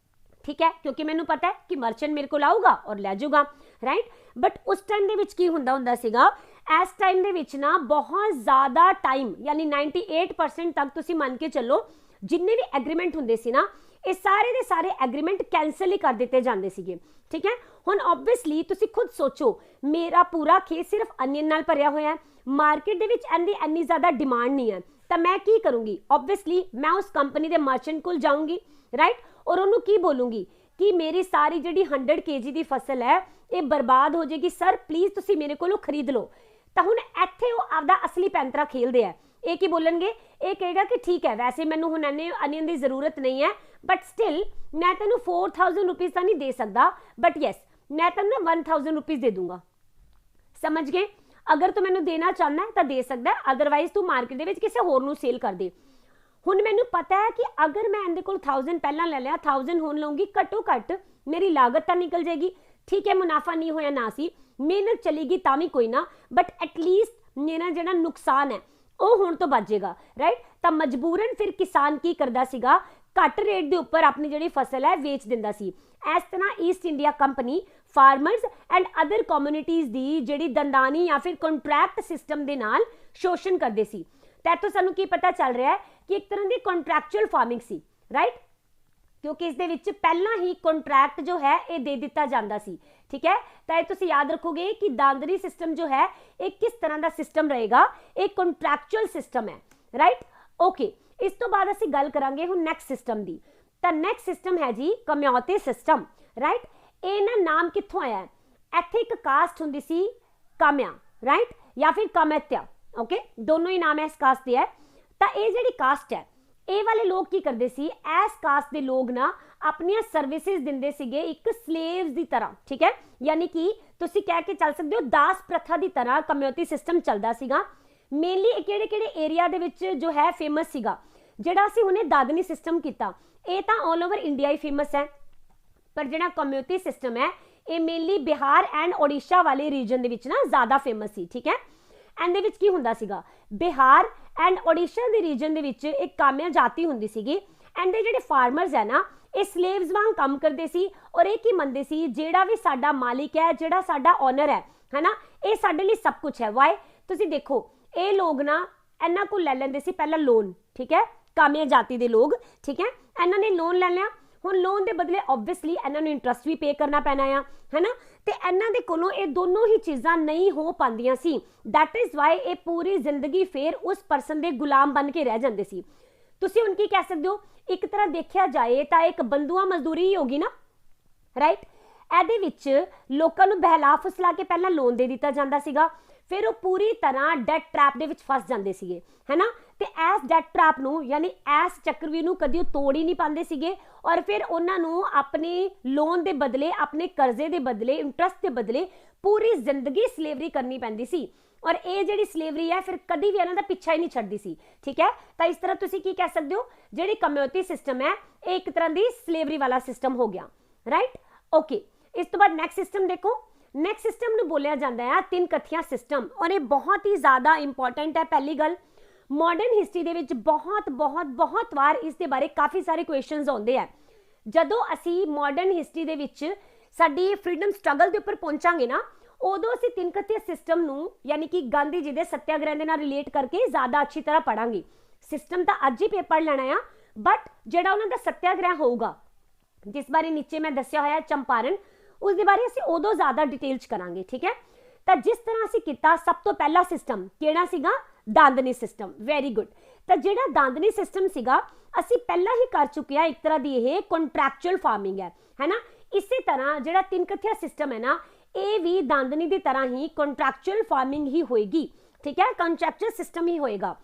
Speaker 1: ਠੀਕ ਹੈ, ਕਿਉਂਕਿ ਮੈਨੂੰ ਪਤਾ ਹੈ ਕਿ ਮਰਚੈਂਟ ਮੇਰੇ ਕੋਲ ਆਊਗਾ ਔਰ ਲੈ ਜਾਊਗਾ, ਰਾਈਟ। ਬਟ ਉਸ ਟਾਈਮ ਦੇ ਵਿੱਚ ਕੀ ਹੁੰਦਾ ਸੀਗਾ, ਇਸ ਟਾਈਮ ਦੇ ਵਿੱਚ ਨਾ ਬਹੁਤ ਜ਼ਿਆਦਾ ਟਾਈਮ, ਯਾਨੀ 98% ਤੱਕ ਤੁਸੀਂ ਮੰਨ ਕੇ ਚੱਲੋ ਜਿੰਨੇ ਵੀ ਐਗਰੀਮੈਂਟ ਹੁੰਦੇ ਸੀ ਨਾ, ਇਹ ਸਾਰੇ ਦੇ ਸਾਰੇ ਐਗਰੀਮੈਂਟ ਕੈਂਸਲ ਹੀ ਕਰ ਦਿੱਤੇ ਜਾਂਦੇ ਸੀਗੇ। ਠੀਕ ਹੈ, ਹੁਣ ਆਬਵੀਅਸਲੀ ਤੁਸੀਂ ਖੁਦ ਸੋਚੋ, ਮੇਰਾ ਪੂਰਾ ਖੇਤ ਸਿਰਫ ਅਨੀਅਨ ਨਾਲ ਭਰਿਆ ਹੋਇਆ ਹੈ, ਮਾਰਕੀਟ ਦੇ ਵਿੱਚ ਇਹਦੀ ਇੰਨੀ ਜ਼ਿਆਦਾ ਡਿਮਾਂਡ ਨਹੀਂ ਹੈ, ਤਾਂ ਮੈਂ ਕੀ ਕਰੂੰਗੀ? ਆਬਵੀਅਸਲੀ ਮੈਂ ਉਸ ਕੰਪਨੀ ਦੇ ਮਰਚੈਂਟ ਕੋਲ ਜਾਊਂਗੀ, ਰਾਈਟ, ਔਰ ਉਹਨੂੰ ਕੀ ਬੋਲੂੰਗੀ ਕਿ ਮੇਰੀ ਸਾਰੀ ਜਿਹੜੀ 100 kg ਦੀ ਫਸਲ ਹੈ ਇਹ ਬਰਬਾਦ ਹੋ ਜਾਏਗੀ, ਸਰ ਪਲੀਜ਼ ਤੁਸੀਂ ਮੇਰੇ ਕੋਲੋਂ ਖਰੀਦ ਲਓ। ਤਾਂ ਹੁਣ ਇੱਥੇ ਉਹ ਆਪਦਾ ਅਸਲੀ ਪੈਂਤਰਾ ਖੇਲਦੇ ਆ। ਇਹ ਕੀ ਬੋਲਣਗੇ? ਇਹ ਕਹੇਗਾ ਕਿ ਠੀਕ ਹੈ, ਵੈਸੇ ਮੈਨੂੰ ਹੁਣ ਇੰਨੇ ਅਨੀਅਨ ਦੀ ਜ਼ਰੂਰਤ ਨਹੀਂ ਹੈ, ਬਟ ਸਟਿਲ ਮੈਂ ਤੈਨੂੰ 4000 ਰੁਪੀਜ਼ ਤਾਂ ਨਹੀਂ ਦੇ ਸਕਦਾ, ਬਟ ਯੈਸ ਮੈਂ ਤੈਨੂੰ 1000 ਰੁਪੀਜ਼ ਦੇ ਦੂੰਗਾ। ਸਮਝ ਗਏ? ਅਗਰ ਤੂੰ ਮੈਨੂੰ ਦੇਣਾ ਚਾਹੁੰਦਾ ਹੈ ਤਾਂ ਦੇ ਸਕਦਾ, ਅਦਰਵਾਈਜ਼ ਤੂੰ ਮਾਰਕੀਟ ਦੇ ਵਿੱਚ ਕਿਸੇ ਹੋਰ ਨੂੰ ਸੇਲ ਕਰ ਦੇ। ਹੁਣ ਮੈਨੂੰ ਪਤਾ ਹੈ ਕਿ ਅਗਰ ਮੈਂ ਇਹਦੇ ਕੋਲ 1000 ਪਹਿਲਾਂ ਲੈ ਲਿਆ, 1000 ਹੁਣ ਲਊਂਗੀ, ਘੱਟੋ ਘੱਟ ਮੇਰੀ ਲਾਗਤ ਤਾਂ ਨਿਕਲ ਜਾਏਗੀ। ਠੀਕ ਹੈ, ਮੁਨਾਫਾ ਨਹੀਂ ਹੋਇਆ ਨਾ ਸੀ, ਮਿਹਨਤ ਚਲੇਗੀ ਤਾਂ ਵੀ ਕੋਈ ਨਾ, ਬਟ ਐਟਲੀਸਟ ਮੇਰਾ ਜਿਹੜਾ ਨੁਕਸਾਨ ਹੈ ਉਹ ਹੁਣ ਤੋਂ ਬਚ ਜਾਏਗਾ, ਰਾਈਟ। ਤਾਂ ਮਜਬੂਰਨ ਫਿਰ ਕਿਸਾਨ ਕੀ ਕਰਦਾ ਸੀਗਾ, ਘੱਟ ਰੇਟ ਦੇ ਉੱਪਰ ਆਪਣੀ ਜਿਹੜੀ ਫਸਲ ਹੈ ਵੇਚ ਦਿੰਦਾ ਸੀ। ਇਸ ਤਰ੍ਹਾਂ East India company farmers and other communities ਦੀ ਜਿਹੜੀ ਦੰਦਾਨੀ ਜਾਂ ਫਿਰ ਕੰਟਰੈਕਟ ਸਿਸਟਮ ਦੇ ਨਾਲ ਸ਼ੋਸ਼ਣ ਕਰਦੇ ਸੀ। ਤਾਂ ਇੱਥੋਂ ਸਾਨੂੰ ਕੀ ਪਤਾ ਚੱਲ ਰਿਹਾ ਹੈ ਕਿ ਇੱਕ ਤਰ੍ਹਾਂ ਦੀ ਕੰਟਰੈਕਚੁਅਲ ਫਾਰਮਿੰਗ ਸੀ, ਰਾਈਟ, ਕਿਉਂਕਿ ਇਸ ਦੇ ਵਿੱਚ ਪਹਿਲਾਂ ਹੀ ਕੰਟਰੈਕਟ ਜੋ ਹੈ ਇਹ ਦੇ ਦਿੱਤਾ ਜਾਂਦਾ ਸੀ। ਠੀਕ ਹੈ, ਤਾਂ ਇਹ ਤੁਸੀਂ ਯਾਦ ਰੱਖੋਗੇ ਕਿ ਦਾਦਰੀ ਸਿਸਟਮ ਜੋ ਹੈ ਇਹ ਕਿਸ ਤਰ੍ਹਾਂ ਦਾ ਸਿਸਟਮ ਰਹੇਗਾ, ਇਹ ਕੰਟਰੈਕਚੁਅਲ ਸਿਸਟਮ ਹੈ, ਰਾਈਟ। ਓਕੇ, ਇਸ ਤੋਂ ਬਾਅਦ ਅਸੀਂ ਗੱਲ ਕਰਾਂਗੇ ਹੁਣ ਨੈਕਸਟ ਸਿਸਟਮ ਦੀ। ਤਾਂ ਨੈਕਸਟ ਸਿਸਟਮ ਹੈ ਜੀ ਕਮਿਊਨਿਟੀ ਸਿਸਟਮ, ਰਾਈਟ। ਇਹ ਨਾ ਨਾਮ ਕਿੱਥੋਂ ਆਇਆ? ਇੱਥੇ ਇੱਕ ਕਾਸਟ ਹੁੰਦੀ ਸੀ ਕਾਮਿਆ, ਰਾਈਟ, ਜਾਂ ਫਿਰ ਕਾਮਿਤਿਆ, ਓਕੇ, ਦੋਨੋਂ ਹੀ ਨਾਮ ਇਸ ਕਾਸਟ ਦੇ ਹੈ। ਤਾਂ ਇਹ ਜਿਹੜੀ ਕਾਸਟ ਹੈ, ਇਹ ਵਾਲੇ ਲੋਕ ਕੀ ਕਰਦੇ ਸੀ, ਇਸ ਕਾਸਟ ਦੇ ਲੋਕ ਨਾ ਆਪਣੀਆਂ ਸਰਵਿਸਿਜ਼ ਦਿੰਦੇ ਸੀਗੇ ਇੱਕ ਸਲੇਵਸ ਦੀ ਤਰ੍ਹਾਂ। ਠੀਕ ਹੈ, ਯਾਨੀ ਕਿ ਤੁਸੀਂ ਕਹਿ ਕੇ ਚੱਲ ਸਕਦੇ ਹੋ ਦਾਸ ਪ੍ਰਥਾ ਦੀ ਤਰ੍ਹਾਂ ਕਮਿਊਨਿਟੀ ਸਿਸਟਮ ਚੱਲਦਾ ਸੀਗਾ। ਮੇਨਲੀ ਕਿਹੜੇ ਏਰੀਆ ਦੇ ਵਿੱਚ ਜੋ ਹੈ ਫੇਮਸ ਸੀਗਾ, ਜਿਹੜਾ ਅਸੀਂ ਹੁਣੇ ਦਾਦਨੀ ਸਿਸਟਮ ਕੀਤਾ, ਇਹ ਤਾਂ ਆਲ ਓਵਰ ਇੰਡੀਆ ਹੀ ਫੇਮਸ ਹੈ, ਪਰ ਜਿਹੜਾ ਕਮਿਊਨਿਟੀ ਸਿਸਟਮ ਹੈ ਇਹ ਮੇਨਲੀ ਬਿਹਾਰ ਐਂਡ ਓਡੀਸ਼ਾ ਵਾਲੇ ਰੀਜਨ ਦੇ ਵਿੱਚ ਨਾ ਜ਼ਿਆਦਾ ਫੇਮਸ ਸੀ। ਠੀਕ ਹੈ, ਇਹਦੇ ਵਿੱਚ ਕੀ ਹੁੰਦਾ ਸੀਗਾ, ਬਿਹਾਰ ਐਂਡ ਓਡੀਸ਼ਾ ਦੇ ਰੀਜਨ ਦੇ ਵਿੱਚ ਇੱਕ ਕਾਮਿਆ ਜਾਤੀ ਹੁੰਦੀ ਸੀਗੀ। ਇਹਦੇ ਜਿਹੜੇ ਫਾਰਮਰਸ ਹੈ ਨਾ, ਇਹ ਸਲੇਵਸ ਵਾਂਗ ਕੰਮ ਕਰਦੇ ਸੀ, ਔਰ ਇਹ ਕੀ ਮੰਨਦੇ ਸੀ, ਜਿਹੜਾ ਵੀ ਸਾਡਾ ਮਾਲਿਕ ਹੈ, ਜਿਹੜਾ ਸਾਡਾ ਓਨਰ ਹੈ ਨਾ, ਇਹ ਸਾਡੇ ਲਈ ਸਭ ਕੁਝ ਹੈ। ਵਾਈ? ਤੁਸੀਂ ਦੇਖੋ, ਇਹ ਲੋਕ ਨਾ ਇਹਨਾਂ ਕੋਲ ਲੈ ਲੈਂਦੇ ਸੀ ਪਹਿਲਾਂ ਲੋਨ। ਠੀਕ ਹੈ, ਕਾਮਿਆ ਜਾਤੀ ਦੇ ਲੋਕ, ਠੀਕ ਹੈ, ਇਹਨਾਂ ਨੇ ਲੋਨ ਲੈ ਲਿਆ। ਹੁਣ ਲੋਨ ਦੇ ਬਦਲੇ ਆਬਵੀਅਸਲੀ ਇਹਨਾਂ ਨੂੰ ਇੰਟਰਸਟ ਵੀ ਪੇ ਕਰਨਾ ਪੈਣਾ ਆ, ਹੈ ਨਾ, ਤੇ ਇਹਨਾਂ ਦੇ ਕੋਲੋਂ ਇਹ ਦੋਨੋਂ ਹੀ ਚੀਜ਼ਾਂ ਨਹੀਂ ਹੋ ਪਾਉਂਦੀਆਂ ਸੀ। ਦੈਟ ਇਜ਼ ਵਾਈ ਇਹ ਪੂਰੀ ਜ਼ਿੰਦਗੀ ਫੇਰ ਉਸ ਪਰਸਨ ਦੇ ਗੁਲਾਮ ਬਣ ਕੇ ਰਹਿ ਜਾਂਦੇ ਸੀ। ਤੁਸੀਂ ਹੁਣ ਕੀ ਕਹਿ ਸਕਦੇ ਹੋ, ਇੱਕ ਤਰ੍ਹਾਂ ਦੇਖਿਆ ਜਾਏ ਤਾਂ ਇੱਕ ਬੰਦੂਆ ਮਜ਼ਦੂਰੀ ਹੀ ਹੋਗੀ ਨਾ, ਰਾਈਟ। ਇਹਦੇ ਵਿੱਚ ਲੋਕਾਂ ਨੂੰ ਬਹਿਲਾ ਫੁਸਲਾ ਕੇ ਪਹਿਲਾਂ ਲੋਨ ਦੇ ਦਿੱਤਾ ਜਾਂਦਾ ਸੀਗਾ, ਫਿਰ ਉਹ ਪੂਰੀ ਤਰ੍ਹਾਂ ਡੈਟ ਟਰੈਪ ਦੇ ਵਿੱਚ ਫਸ ਜਾਂਦੇ ਸੀਗੇ, ਹੈ ਨਾ, ਤੇ ਇਸ ਡੈਟ ਟਰੈਪ ਨੂੰ ਯਾਨੀ ਇਸ ਚੱਕਰਵੀ ਨੂੰ ਕਦੀ ਉਹ ਤੋੜ ਹੀ ਨਹੀਂ ਪਾਉਂਦੇ ਸੀਗੇ, ਔਰ ਫਿਰ ਉਹਨਾਂ ਨੂੰ ਆਪਣੇ ਲੋਨ ਦੇ ਬਦਲੇ, ਆਪਣੇ ਕਰਜ਼ੇ ਦੇ ਬਦਲੇ, ਇੰਟਰਸਟ ਦੇ ਬਦਲੇ ਪੂਰੀ ਜ਼ਿੰਦਗੀ ਸਲੇਵਰੀ ਕਰਨੀ ਪੈਂਦੀ ਸੀ। ਔਰ ਇਹ ਜਿਹੜੀ ਸਲੇਵਰੀ ਹੈ ਫਿਰ ਕਦੀ ਵੀ ਇਹਨਾਂ ਦਾ ਪਿੱਛਾ ਹੀ ਨਹੀਂ ਛੱਡਦੀ ਸੀ। ਠੀਕ ਹੈ, ਤਾਂ ਇਸ ਤਰ੍ਹਾਂ ਤੁਸੀਂ ਕੀ ਕਹਿ ਸਕਦੇ ਹੋ, ਜਿਹੜੀ ਕਮਿਊਨਿਟੀ ਸਿਸਟਮ ਹੈ ਇਹ ਇੱਕ ਤਰ੍ਹਾਂ ਦੀ ਸਲੇਵਰੀ ਵਾਲਾ ਸਿਸਟਮ ਹੋ ਗਿਆ, ਰਾਈਟ। ਓਕੇ, ਇਸ ਤੋਂ ਬਾਅਦ ਨੈਕਸਟ ਸਿਸਟਮ ਦੇਖੋ, ਨੈਕਸਟ ਸਿਸਟਮ ਨੂੰ ਬੋਲਿਆ ਜਾਂਦਾ ਹੈ ਤਿੰਨ ਕਥੀਆਂ ਸਿਸਟਮ, ਔਰ ਇਹ ਬਹੁਤ ਹੀ ਜ਼ਿਆਦਾ ਇੰਪੋਰਟੈਂਟ ਹੈ। ਪਹਿਲੀ ਗੱਲ, ਮਾਡਰਨ ਹਿਸਟਰੀ ਦੇ ਵਿੱਚ ਬਹੁਤ ਵਾਰ ਇਸ ਦੇ ਬਾਰੇ ਕਾਫੀ ਸਾਰੇ ਕੁਐਸਚਨਸ ਆਉਂਦੇ ਆ। ਜਦੋਂ ਅਸੀਂ ਮਾਡਰਨ ਹਿਸਟਰੀ ਦੇ ਵਿੱਚ ਸਾਡੀ ਫਰੀडम ਸਟਰਗਲ ਦੇ ਉੱਪਰ ਪਹੁੰਚਾਂਗੇ ਨਾ, ਉਦੋਂ ਅਸੀਂ ਤਿੰਨ ਕਥੀਆ ਸਿਸਟਮ ਨੂੰ ਯਾਨੀ ਕਿ ਗਾਂਧੀ ਜੀ ਦੇ ਸੱਤਿਆਗ੍ਰਹਿ ਦੇ ਨਾਲ ਰਿਲੇਟ ਕਰਕੇ ਜ਼ਿਆਦਾ ਅੱਛੀ ਤਰ੍ਹਾਂ ਪੜਾਂਗੇ। ਸਿਸਟਮ ਤਾਂ ਅੱਜ ਹੀ ਪੇਪਰ ਲੈਣਾ ਆ, ਬਟ ਜਿਹੜਾ ਉਹਨਾਂ ਦਾ ਸੱਤਿਆਗ੍ਰਹਿ ਹੋਊਗਾ, ਜਿਸ ਬਾਰੇ ਨੀਚੇ ਮੈਂ ਦੱਸਿਆ ਹੋਇਆ ਚੰਪਾਰਨ, ਉਸ ਦੇ ਬਾਰੇ ਅਸੀਂ ਉਦੋਂ ਜ਼ਿਆਦਾ ਡਿਟੇਲ 'ਚ ਕਰਾਂਗੇ। ਠੀਕ ਹੈ, ਤਾਂ ਜਿਸ ਤਰ੍ਹਾਂ ਅਸੀਂ ਕੀਤਾ, ਸਭ ਤੋਂ ਪਹਿਲਾ ਸਿਸਟਮ ਕਿਹੜਾ ਸੀਗਾ? ਦਾਂਦਨੀ ਸਿਸਟਮ। Very good. ਤਾਂ ਜਿਹੜਾ ਦਾਂਦਨੀ ਸਿਸਟਮ ਸੀਗਾ, ਅਸੀਂ ਪਹਿਲਾਂ ਹੀ ਕਰ ਚੁੱਕੇ ਆ, ਇੱਕ ਤਰ੍ਹਾਂ ਦੀ ਇਹ ਕੰਟਰੈਕਚੁਅਲ ਫਾਰਮਿੰਗ ਹੈ ਨਾ। ਇਸੇ ਤਰ੍ਹਾਂ ਜਿਹੜਾ ਤਿੰਨ ਕਥਿਆ ਸਿਸਟਮ ਹੈ ਨਾ, ਇਹ ਵੀ ਦਾਂਦਨੀ ਦੀ ਤਰ੍ਹਾਂ ਹੀ ਕੰਟਰੈਕਚੁਅਲ ਫਾਰਮਿੰਗ ਹੀ ਹੋਏਗੀ। ਠੀਕ ਹੈ, ਕੰਟਰੈਕਚੁਅਲ ਸਿਸਟਮ ਹੀ ਹੋਏਗਾ।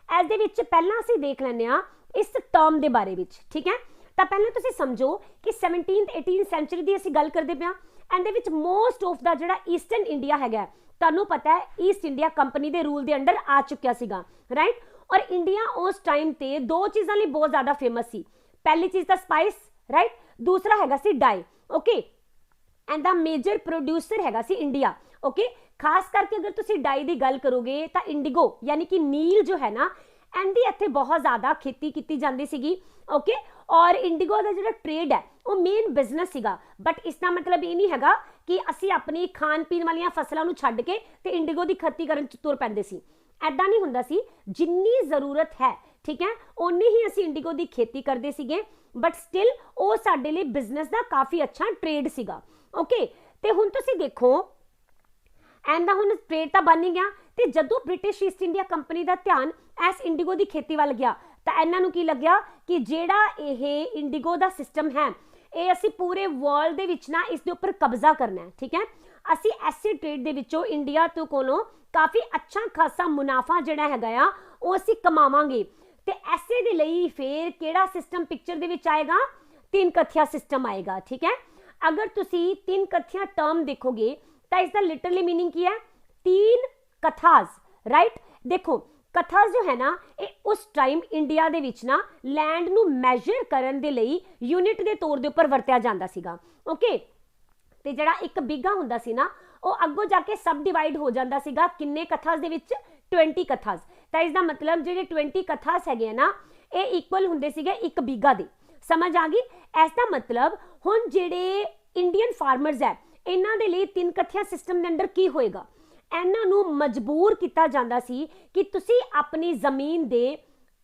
Speaker 1: ਇਸ ਦੇ ਵਿੱਚ ਪਹਿਲਾਂ ਅਸੀਂ ਦੇਖ ਲੈਂਦੇ ਆ ਇਸ ਟਰਮ ਦੇ ਬਾਰੇ ਵਿੱਚ। ਠੀਕ ਹੈ, ਤਾਂ ਪਹਿਲਾਂ ਤੁਸੀਂ ਸਮਝੋ ਕਿ 17th 18th ਸੈਂਚੁਰੀ ਦੀ ਅਸੀਂ ਗੱਲ ਕਰਦੇ ਪਿਆ। ਇਹਦੇ ਵਿੱਚ ਮੋਸਟ ਆਫ ਦਾ ਜਿਹੜਾ ਈਸਟਰਨ ਇੰਡੀਆ ਹੈਗਾ, ਤੁਹਾਨੂੰ ਪਤਾ ਹੈ ਈਸਟ ਇੰਡੀਆ ਕੰਪਨੀ ਦੇ ਰੂਲ ਦੇ ਅੰਡਰ ਆ ਚੁੱਕਿਆ ਸੀਗਾ, ਰਾਈਟ। ਔਰ ਇੰਡੀਆ ਉਸ ਟਾਈਮ ਤੇ ਦੋ ਚੀਜ਼ਾਂ ਲਈ ਬਹੁਤ ਜ਼ਿਆਦਾ ਫੇਮਸ ਸੀ। ਪਹਿਲੀ ਚੀਜ਼ ਤਾਂ ਸਪਾਈਸ, ਰਾਈਟ, ਦੂਸਰਾ ਹੈਗਾ ਸੀ dye. Okay, and the major producer ਹੈਗਾ ਸੀ ਇੰਡੀਆ। ਓਕੇ, ਖਾਸ ਕਰਕੇ ਅਗਰ ਤੁਸੀਂ ਡਾਈ ਦੀ ਗੱਲ ਕਰੋਗੇ ਤਾਂ ਇੰਡੀਗੋ ਯਾਨੀ ਕਿ ਨੀਲ ਜੋ ਹੈ ਨਾ, ਇਹਦੀ ਇੱਥੇ ਬਹੁਤ ਜ਼ਿਆਦਾ ਖੇਤੀ ਕੀਤੀ ਜਾਂਦੀ ਸੀਗੀ। ਓਕੇ, ਔਰ ਇੰਡੀਗੋ ਦਾ ਜਿਹੜਾ ਟ੍ਰੇਡ ਹੈ ਉਹ ਮੇਨ ਬਿਜ਼ਨਸ ਸੀਗਾ। ਬਟ ਇਸ ਦਾ ਮਤਲਬ ਇਹ ਨਹੀਂ ਹੈਗਾ ਕਿ ਅਸੀਂ ਆਪਣੀ ਖਾਣ ਪੀਣ ਵਾਲੀਆਂ ਫਸਲਾਂ ਨੂੰ ਛੱਡ ਕੇ ਤੇ ਇੰਡੀਗੋ ਦੀ ਖੇਤੀ ਕਰਨ ਚ ਤੁਰ ਪੈਂਦੇ ਸੀ। ਐਦਾਂ ਨਹੀਂ ਹੁੰਦਾ ਸੀ। ਜਿੰਨੀ ਜ਼ਰੂਰਤ ਹੈ, ਠੀਕ ਹੈ, ਓਨੀ ਹੀ ਅਸੀਂ ਇੰਡੀਗੋ ਦੀ ਖੇਤੀ ਕਰਦੇ ਸੀਗੇ। ਬਟ ਸਟਿਲ ਉਹ ਸਾਡੇ ਲਈ ਬਿਜ਼ਨਸ ਦਾ ਕਾਫੀ ਅੱਛਾ ਟ੍ਰੇਡ ਸੀਗਾ। ਓਕੇ, ਤੇ ਹੁਣ ਤੁਸੀਂ ਦੇਖੋ ਐਂਦਾ ਹੁਣ ਟ੍ਰੇਡ ਤਾਂ ਬਣ ਹੀ ਗਿਆ, ਤੇ ਜਦੋਂ ਬ੍ਰਿਟਿਸ਼ ਈਸਟ ਇੰਡੀਆ ਕੰਪਨੀ ਦਾ ਧਿਆਨ ਇਸ ਇੰਡੀਗੋ ਦੀ ਖੇਤੀ ਵੱਲ ਗਿਆ ਤਾਂ ਇਹਨਾਂ ਨੂੰ ਕੀ ਲੱਗਿਆ ਕਿ ਜਿਹੜਾ ਇਹ ਇੰਡੀਗੋ ਦਾ ਸਿਸਟਮ ਹੈ, ਇਹ ਅਸੀਂ ਪੂਰੇ ਵਰਲਡ ਦੇ ਵਿੱਚ ਨਾ ਇਸ ਦੇ ਉੱਪਰ ਕਬਜ਼ਾ ਕਰਨਾ ਹੈ। ਠੀਕ ਹੈ, ਅਸੀਂ ਐਸੇ ਟ੍ਰੇਡ ਦੇ ਵਿੱਚੋਂ ਇੰਡੀਆ ਤੋਂ ਕੋਲੋਂ ਕਾਫੀ ਅੱਛਾ ਖਾਸਾ ਮੁਨਾਫਾ ਜਿਹੜਾ ਹੈਗਾ ਆ ਉਹ ਅਸੀਂ ਕਮਾਵਾਂਗੇ। ਤੇ ਐਸੇ ਦੇ ਲਈ ਫਿਰ ਕਿਹੜਾ ਸਿਸਟਮ ਪਿਕਚਰ ਦੇ ਵਿੱਚ ਆਏਗਾ? ਤਿੰਨ ਕਥਿਆ ਸਿਸਟਮ ਆਏਗਾ। ਠੀਕ ਹੈ, ਅਗਰ ਤੁਸੀਂ ਤਿੰਨ ਕਥਿਆ ਟਰਮ ਦੇਖੋਗੇ ਤਾਂ ਇਸ ਦਾ ਲਿਟਰਲੀ ਮੀਨਿੰਗ ਕੀ ਹੈ? तीन कथास, राइट। देखो कथास जो है ना, ये उस टाइम इंडिया दे विच ना लैंड नू मैजर करन दे लई यूनिट दे तौर दे उपर वरतिया जांदा सीगा। ओके, ते जिहड़ा एक बीघा हुंदा सी ना, वो अग्गों जाके सब डिवाइड हो जांदा सीगा किन्ने कथास दे विच? 20 कथास। तां इसदा मतलब जिहड़े 20 कथास हैगे ना, ये इक्वल हुंदे सीगे एक बीघा दे। समझ आ गई? इसदा मतलब हुण जिहड़े इंडियन फार्मर्स है, इन्हां दे लई तीन कथिया सिस्टम दे अंडर की होएगा? ਇਹਨਾਂ ਨੂੰ ਮਜਬੂਰ ਕੀਤਾ ਜਾਂਦਾ ਸੀ ਕਿ ਤੁਸੀਂ ਆਪਣੀ ਜ਼ਮੀਨ ਦੇ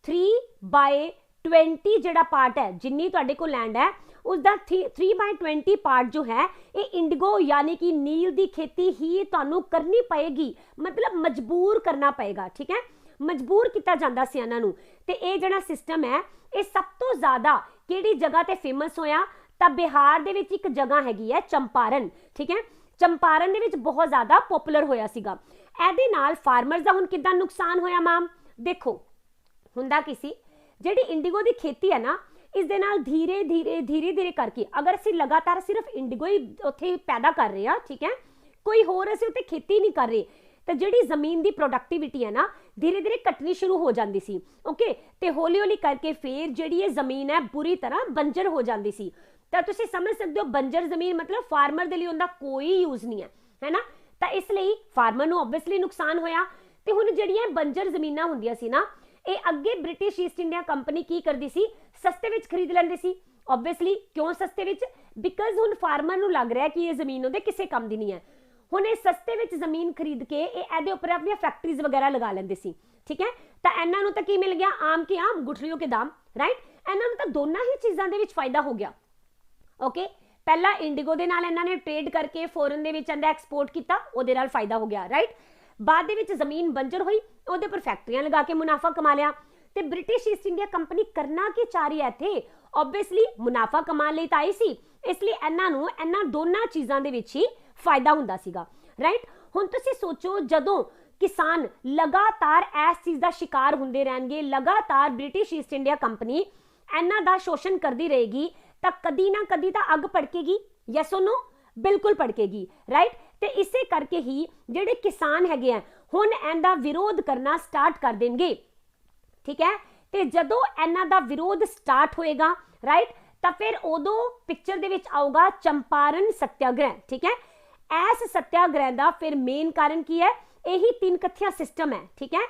Speaker 1: 3/20 ਜਿਹੜਾ ਪਾਰਟ ਹੈ, ਜਿੰਨੀ ਤੁਹਾਡੇ ਕੋਲ ਲੈਂਡ ਹੈ, ਉਸ ਦਾ 3/20 ਪਾਰਟ ਜੋ ਹੈ ਇਹ ਇੰਡੀਗੋ ਯਾਨੀ ਕਿ ਨੀਲ ਦੀ ਖੇਤੀ ਹੀ ਤੁਹਾਨੂੰ ਕਰਨੀ ਪਏਗੀ। ਮਤਲਬ ਮਜਬੂਰ ਕਰਨਾ ਪਏਗਾ। ਠੀਕ ਹੈ, ਮਜਬੂਰ ਕੀਤਾ ਜਾਂਦਾ ਸੀ ਇਹਨਾਂ ਨੂੰ। ਤੇ ਇਹ ਜਿਹੜਾ ਸਿਸਟਮ ਹੈ, ਇਹ ਸਭ ਤੋਂ ਜ਼ਿਆਦਾ ਕਿਹੜੀ ਜਗ੍ਹਾ ਤੇ ਫੇਮਸ ਹੋਇਆ? ਤਾਂ ਬਿਹਾਰ ਦੇ ਵਿੱਚ ਇੱਕ ਜਗ੍ਹਾ ਹੈਗੀ ਹੈ ਚੰਪਾਰਨ। ਠੀਕ ਹੈ, ਚੰਪਾਰਨ ਦੇ ਵਿੱਚ ਬਹੁਤ ਜ਼ਿਆਦਾ ਪਪੂਲਰ ਹੋਇਆ ਸੀਗਾ। ਇਹਦੇ ਨਾਲ ਫਾਰਮਰਸ ਦਾ ਹੁਣ ਕਿੱਦਾਂ ਨੁਕਸਾਨ ਹੋਇਆ ਮੈਮ? ਦੇਖੋ ਹੁੰਦਾ ਕੀ ਸੀ, ਜਿਹੜੀ ਇੰਡੀਗੋ ਦੀ ਖੇਤੀ ਹੈ ਨਾ, ਇਸ ਦੇ ਨਾਲ ਧੀਰੇ ਧੀਰੇ ਕਰਕੇ ਅਗਰ ਅਸੀਂ ਲਗਾਤਾਰ ਸਿਰਫ ਇੰਡੀਗੋ ਹੀ ਉੱਥੇ ਪੈਦਾ ਕਰ ਰਹੇ ਹਾਂ, ਠੀਕ ਹੈ, ਕੋਈ ਹੋਰ ਅਸੀਂ ਉੱਥੇ ਖੇਤੀ ਨਹੀਂ ਕਰ ਰਹੇ, ਤਾਂ ਜਿਹੜੀ ਜ਼ਮੀਨ ਦੀ ਪ੍ਰੋਡਕਟਿਵਿਟੀ ਹੈ ਨਾ, ਧੀਰੇ ਧੀਰੇ ਘਟਣੀ ਸ਼ੁਰੂ ਹੋ ਜਾਂਦੀ ਸੀ। ਓਕੇ, ਤੇ ਹੌਲੀ ਹੌਲੀ ਕਰਕੇ ਫਿਰ ਜਿਹੜੀ ਇਹ ਜ਼ਮੀਨ ਹੈ ਬੁਰੀ ਤਰ੍ਹਾਂ ਬੰਜਰ ਹੋ ਜਾਂਦੀ ਸੀ। ਤਾਂ ਤੁਸੀਂ ਸਮਝ ਸਕਦੇ ਹੋ ਬੰਜਰ ਜ਼ਮੀਨ ਮਤਲਬ ਫਾਰਮਰ ਦੇ ਲਈ ਉਹਦਾ ਕੋਈ ਯੂਜ਼ ਨਹੀਂ ਹੈ ਨਾ। ਤਾਂ ਇਸ ਲਈ ਫਾਰਮਰ ਨੂੰ ਓਬਵੀਅਸਲੀ ਨੁਕਸਾਨ ਹੋਇਆ। ਤੇ ਹੁਣ ਜਿਹੜੀਆਂ ਬੰਜਰ ਜ਼ਮੀਨਾਂ ਹੁੰਦੀਆਂ ਸੀ ਨਾ, ਇਹ ਅੱਗੇ ਬ੍ਰਿਟਿਸ਼ ਈਸਟ ਇੰਡੀਆ ਕੰਪਨੀ ਕੀ ਕਰਦੀ ਸੀ? ਸਸਤੇ ਵਿੱਚ ਖਰੀਦ ਲੈਂਦੇ ਸੀ। ਓਬਵੀਅਸਲੀ ਕਿਉਂ ਸਸਤੇ ਵਿੱਚ? ਬਿਕਾਜ਼ ਹੁਣ ਫਾਰਮਰ ਨੂੰ ਲੱਗ ਰਿਹਾ ਕਿ ਇਹ ਜ਼ਮੀਨ ਉਹਦੇ ਕਿਸੇ ਕੰਮ ਦੀ ਨਹੀਂ ਹੈ। ਹੁਣ ਇਹ ਸਸਤੇ ਵਿੱਚ ਜ਼ਮੀਨ ਖਰੀਦ ਕੇ ਇਹ ਇਹਦੇ ਉੱਪਰ ਆਪਣੀਆਂ ਫੈਕਟਰੀਜ਼ ਵਗੈਰਾ ਲਗਾ ਲੈਂਦੇ ਸੀ। ਠੀਕ ਹੈ, ਤਾਂ ਇਹਨਾਂ ਨੂੰ ਤਾਂ ਕੀ ਮਿਲ ਗਿਆ? ਆਮ ਕੇ ਆਮ, ਗੁਠਲੀਓ ਕੇ ਦਾਮ, ਰਾਈਟ। ਇਹਨਾਂ ਨੂੰ ਤਾਂ ਦੋਨਾਂ ਹੀ ਚੀਜ਼ਾਂ ਦੇ ਵਿੱਚ ਫਾਇਦਾ ਹੋ ਗਿਆ। ਓਕੇ, ਪਹਿਲਾਂ ਇੰਡੀਗੋ ਦੇ ਨਾਲ ਇਹਨਾਂ ਨੇ ਟ੍ਰੇਡ ਕਰਕੇ ਫੋਰਨ ਦੇ ਵਿੱਚ ਇਹਦਾ ਐਕਸਪੋਰਟ ਕੀਤਾ, ਉਹਦੇ ਨਾਲ ਫਾਇਦਾ ਹੋ ਗਿਆ, ਰਾਈਟ। ਬਾਅਦ ਦੇ ਵਿੱਚ ਜ਼ਮੀਨ ਬੰਜਰ ਹੋਈ, ਉਹਦੇ ਉੱਪਰ ਫੈਕਟਰੀਆਂ ਲਗਾ ਕੇ ਮੁਨਾਫਾ ਕਮਾ ਲਿਆ। ਤੇ ਬ੍ਰਿਟਿਸ਼ ਈਸਟ ਇੰਡੀਆ ਕੰਪਨੀ ਕਰਨਾ ਕੀ ਚਾਹ ਰਹੀ ਹੈ ਇੱਥੇ? ਓਬਵੀਅਸਲੀ ਮੁਨਾਫਾ ਕਮਾਉਣ ਲਈ ਤਾਂ ਆਈ ਸੀ, ਇਸ ਲਈ ਇਹਨਾਂ ਨੂੰ ਇਹਨਾਂ ਦੋਨਾਂ ਚੀਜ਼ਾਂ ਦੇ ਵਿੱਚ ਹੀ ਫਾਇਦਾ ਹੁੰਦਾ ਸੀਗਾ, ਰਾਈਟ। ਹੁਣ ਤੁਸੀਂ ਸੋਚੋ, ਜਦੋਂ ਕਿਸਾਨ ਲਗਾਤਾਰ ਇਸ ਚੀਜ਼ ਦਾ ਸ਼ਿਕਾਰ ਹੁੰਦੇ ਰਹਿਣਗੇ, ਲਗਾਤਾਰ ਬ੍ਰਿਟਿਸ਼ ਈਸਟ ਇੰਡੀਆ ਕੰਪਨੀ ਇਹਨਾਂ ਦਾ ਸ਼ੋਸ਼ਣ ਕਰਦੀ ਰਹੇਗੀ, ਤਾਂ ਕਦੀ ਨਾ ਕਦੀ ਤਾਂ ਅੱਗ ਭੜਕੇਗੀ। ਯੈਸ ਔਰ नो? ਬਿਲਕੁਲ ਭੜਕੇਗੀ, ਰਾਈਟ। ਤੇ ਇਸੇ ਕਰਕੇ ਹੀ ਜਿਹੜੇ ਕਿਸਾਨ ਹੈਗੇ ਆ ਹੁਣ ਇਹਦਾ ਵਿਰੋਧ ਕਰਨਾ ਸਟਾਰਟ ਕਰ ਦੇਣਗੇ। ਠੀਕ ਹੈ, ਤੇ ਜਦੋਂ ਇਹਨਾਂ ਦਾ ਵਿਰੋਧ ਸਟਾਰਟ ਹੋਏਗਾ, ਰਾਈਟ, ਤਾਂ ਫਿਰ ਉਦੋਂ ਪਿਕਚਰ ਦੇ ਵਿੱਚ ਆਊਗਾ ਚੰਪਾਰਨ ਸੱਤਿਆਗ੍ਰਹਿ। ਠੀਕ ਹੈ, इस सत्याग्रह का फिर मेन कारण की है, यही 3 कथिया सिस्टम है, ठीक है।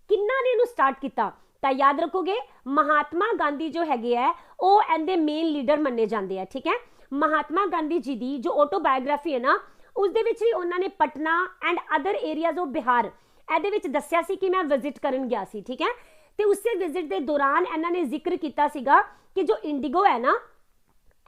Speaker 1: किन्ना ने इनू स्टार्ट किया, तो याद रखोगे महात्मा गांधी जो है वो इनके मेन लीडर मन्ने जाते हैं, ठीक है। महात्मा गांधी जी की जो ऑटोबायोग्राफी है ना, उस दे विच भी उन्होंने Patna and other areas of Bihar ਇਹਦੇ ਵਿੱਚ ਦੱਸਿਆ ਸੀ कि मैं विजिट करन गया सी, ठीक है। तो उस विजिट के दौरान इन्होंने जिक्र किया सीगा कि जो इंडिगो है ना,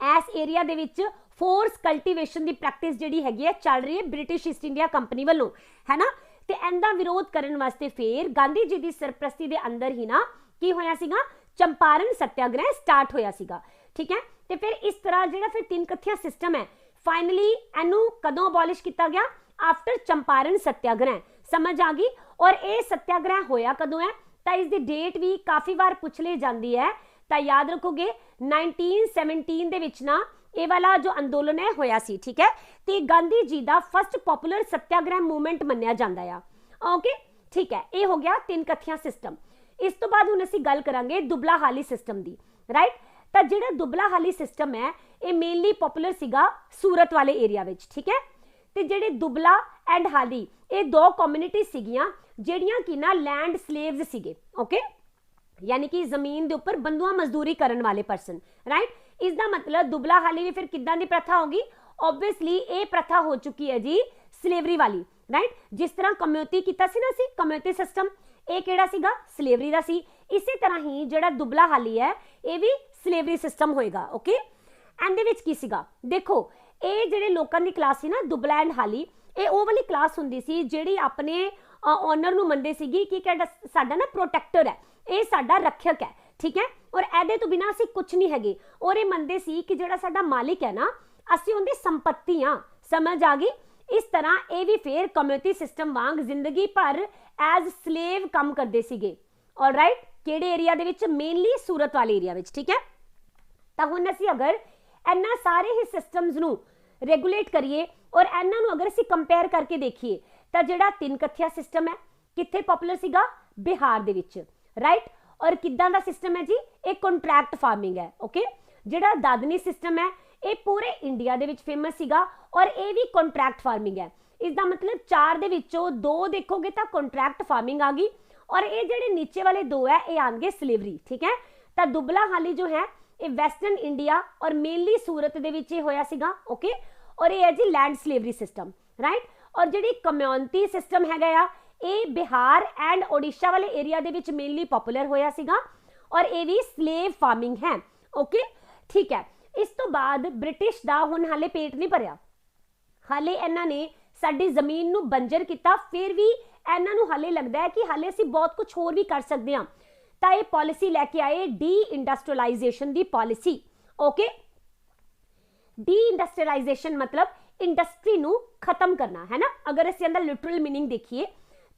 Speaker 1: इस area they which force cultivation की प्रैक्टिस जिहड़ी हैगी है चल रही है ब्रिटिश ईस्ट इंडिया कंपनी वालों, है ना। तो इनका विरोध करने वास्ते फिर गांधी जी की सरप्रस्ती के अंदर ही ना की होया सीगा, चंपारण सत्याग्रह स्टार्ट होया सीगा, ठीक है। तो फिर इस तरह जो फिर 3 कथिया सिस्टम है फाइनली इनू कदों अबॉलिश किया गया, आफ्टर चंपारण सत्याग्रह, समझ आ गई। और ये सत्याग्रह होया कदों है, तो इसकी डेट भी काफ़ी बार पूछ ली जाती है, तो याद रखोगे 1917 दे विच ना ये वाला जो अंदोलन है होया सी, ठीक है। तो गांधी जी का फर्स्ट पॉपुलर सत्याग्रह मूवमेंट मन्निया जाता है, ओके, ठीक है। ये हो गया 3 कथिया सिस्टम। इस तो बाद हुण असीं गल करांगे दुबला हाली सिस्टम की, राइट। तो जिहड़ा दुबला हाली सिस्टम है ये मेनली पॉपुलर सीगा सूरत वाले एरिया विच, ठीक है। तो जिहड़े दुबला एंड हाली ये 2 कम्यूनिटी सीगियां जिहड़ियां कि ना लैंड स्लेव्स सीगे, ओके, यानी कि जमीन के उपर बंधुआ मजदूरी करने वाले पर्सन, राइट। इसका मतलब दुबला हाली भी फिर किदां दी प्रथा होगी, ओबवियसली ये प्रथा हो चुकी है जी स्लेवरी वाली, राइट। जिस तरह कम्यूनिटी कीता सी ना सी कम्यूनिटी सिस्टम, ये किहड़ा सीगा स्लेवरी दा सी, इसी तरह ही जिहड़ा दुबला हाली है ये भी स्लेवरी सिस्टम होएगा, ओके। एंड दे विच की सीगा देखो, ये जिहड़े लोकां दी क्लास सी ना दुबला एंड हाली, ये वो वाली क्लास हुंदी सी जिहड़ी अपने ओनर नूं मनदे सीगी कि साडा ना प्रोटैक्टर है, ये साडा रक्षक है, ठीक है। और एदे तो बिना असीं कुछ नहीं हैगे, और ये मनदे सी कि जिहड़ा साडा मालिक है ना असीं उहदी संपत्ति हाँ, समझ आ गई। इस तरह ये भी फिर कम्यूनिटी सिस्टम वांग जिंदगी भर एज स्लेव काम करते सीगे, ऑलराइट। किहड़े एरिया दे विच, मेनली सूरत वाले एरिया विच, ठीक है। तो हुण असीं अगर इन्हां सारे ही सिस्टम्स नूं रेगूलेट करिए और इन्हां नूं अगर असीं कंपेयर करके देखिए तो जिहड़ा 3 कथिया सिस्टम है कित्थे पॉपुलर सीगा, बिहार दे विच, राइट। और किदां दा सिस्टम है जी, एक कॉन्ट्रैक्ट फार्मिंग है, ओके। जिहड़ा दादनी सिस्टम है ये पूरे इंडिया दे विच फेमस सीगा और ये भी कॉन्ट्रैक्ट फार्मिंग है। इसका मतलब 4 दे विचों 2 देखोगे तो कॉन्ट्रैक्ट फार्मिंग आ गई, और ये जिहड़े नीचे वाले 2 है ये आएंगे स्लेवरी, ठीक है। तो दुबला हाली जो है ये वैसटर्न इंडिया और मेनली सूरत दे विच होया सीगा, ओके। और ये है जी लैंड स्लेवरी सिस्टम, राइट। और जिहड़ी कम्यूनिटी सिस्टम है ये बिहार एंड ओडिशा वाले area they which mainly popular होया सीगा, और ये भी स्लेव फार्मिंग है, ओके, ठीक है। इस तो बाद ब्रिटिश दा हुण हाले पेट नहीं भरिया, हाले इन्हां ने साडी जमीन नूं बंजर किया, फिर भी इन्हां नूं हाले लगदा है कि हाले असीं बहुत कुछ होर भी कर सकते हैं, तो ये पॉलिसी लैके आए डी इंडस्ट्रियलाइजेशन की पॉलिसी, ओके। डी इंडस्ट्रियलाइजेशन मतलब इंडस्ट्री नूं खत्म करना, है ना। अगर असीं अंदर लिटरल मीनिंग देखिए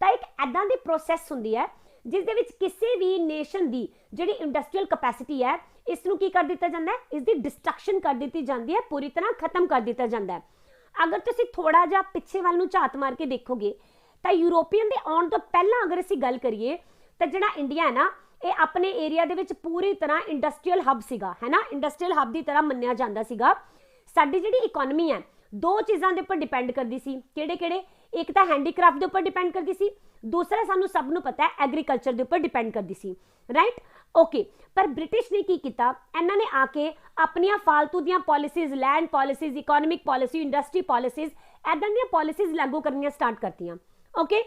Speaker 1: तो एक ऐदां दी प्रोसैस हुंदी है जिस दे विच किसी भी नेशन की जिहड़ी इंडस्ट्रीयल कैपेसिटी है इसनूं की कर दिता जाता है, इसकी डिस्ट्रक्शन कर दी जाती है, पूरी तरह खत्म कर दिता जाता है। अगर तुसीं थोड़ा जिहा पिछे वाल नूं झात मार के देखोगे तो यूरोपीयन दे आउण तो पहलां अगर असीं गल करिए तो जिहड़ा इंडिया है ना ये अपने एरिया दे विच पूरी तरह इंडस्ट्रीयल हब सीगा, है ना, इंडस्ट्रीयल हब की तरह मन्निया जाता सीगा। साडी जिहड़ी इकोनॉमी है 2 चीज़ों के उपर डिपेंड करती सी, किहड़े-किहड़े, एक तो हैंडीक्राफ्ट के उपर डिपेंड करती सी, दूसरा सानू सब नूं पता है एग्रीकल्चर के उपर डिपेंड करती सी, राइट, ओके। पर ब्रिटिश ने की किया, इन्हां ने आके अपनियां फालतू दियां policies, land policies, economic policy, industry policies, ऐदां दियां पॉलिसीज लागू करनियां स्टार्ट करतियां, ओके।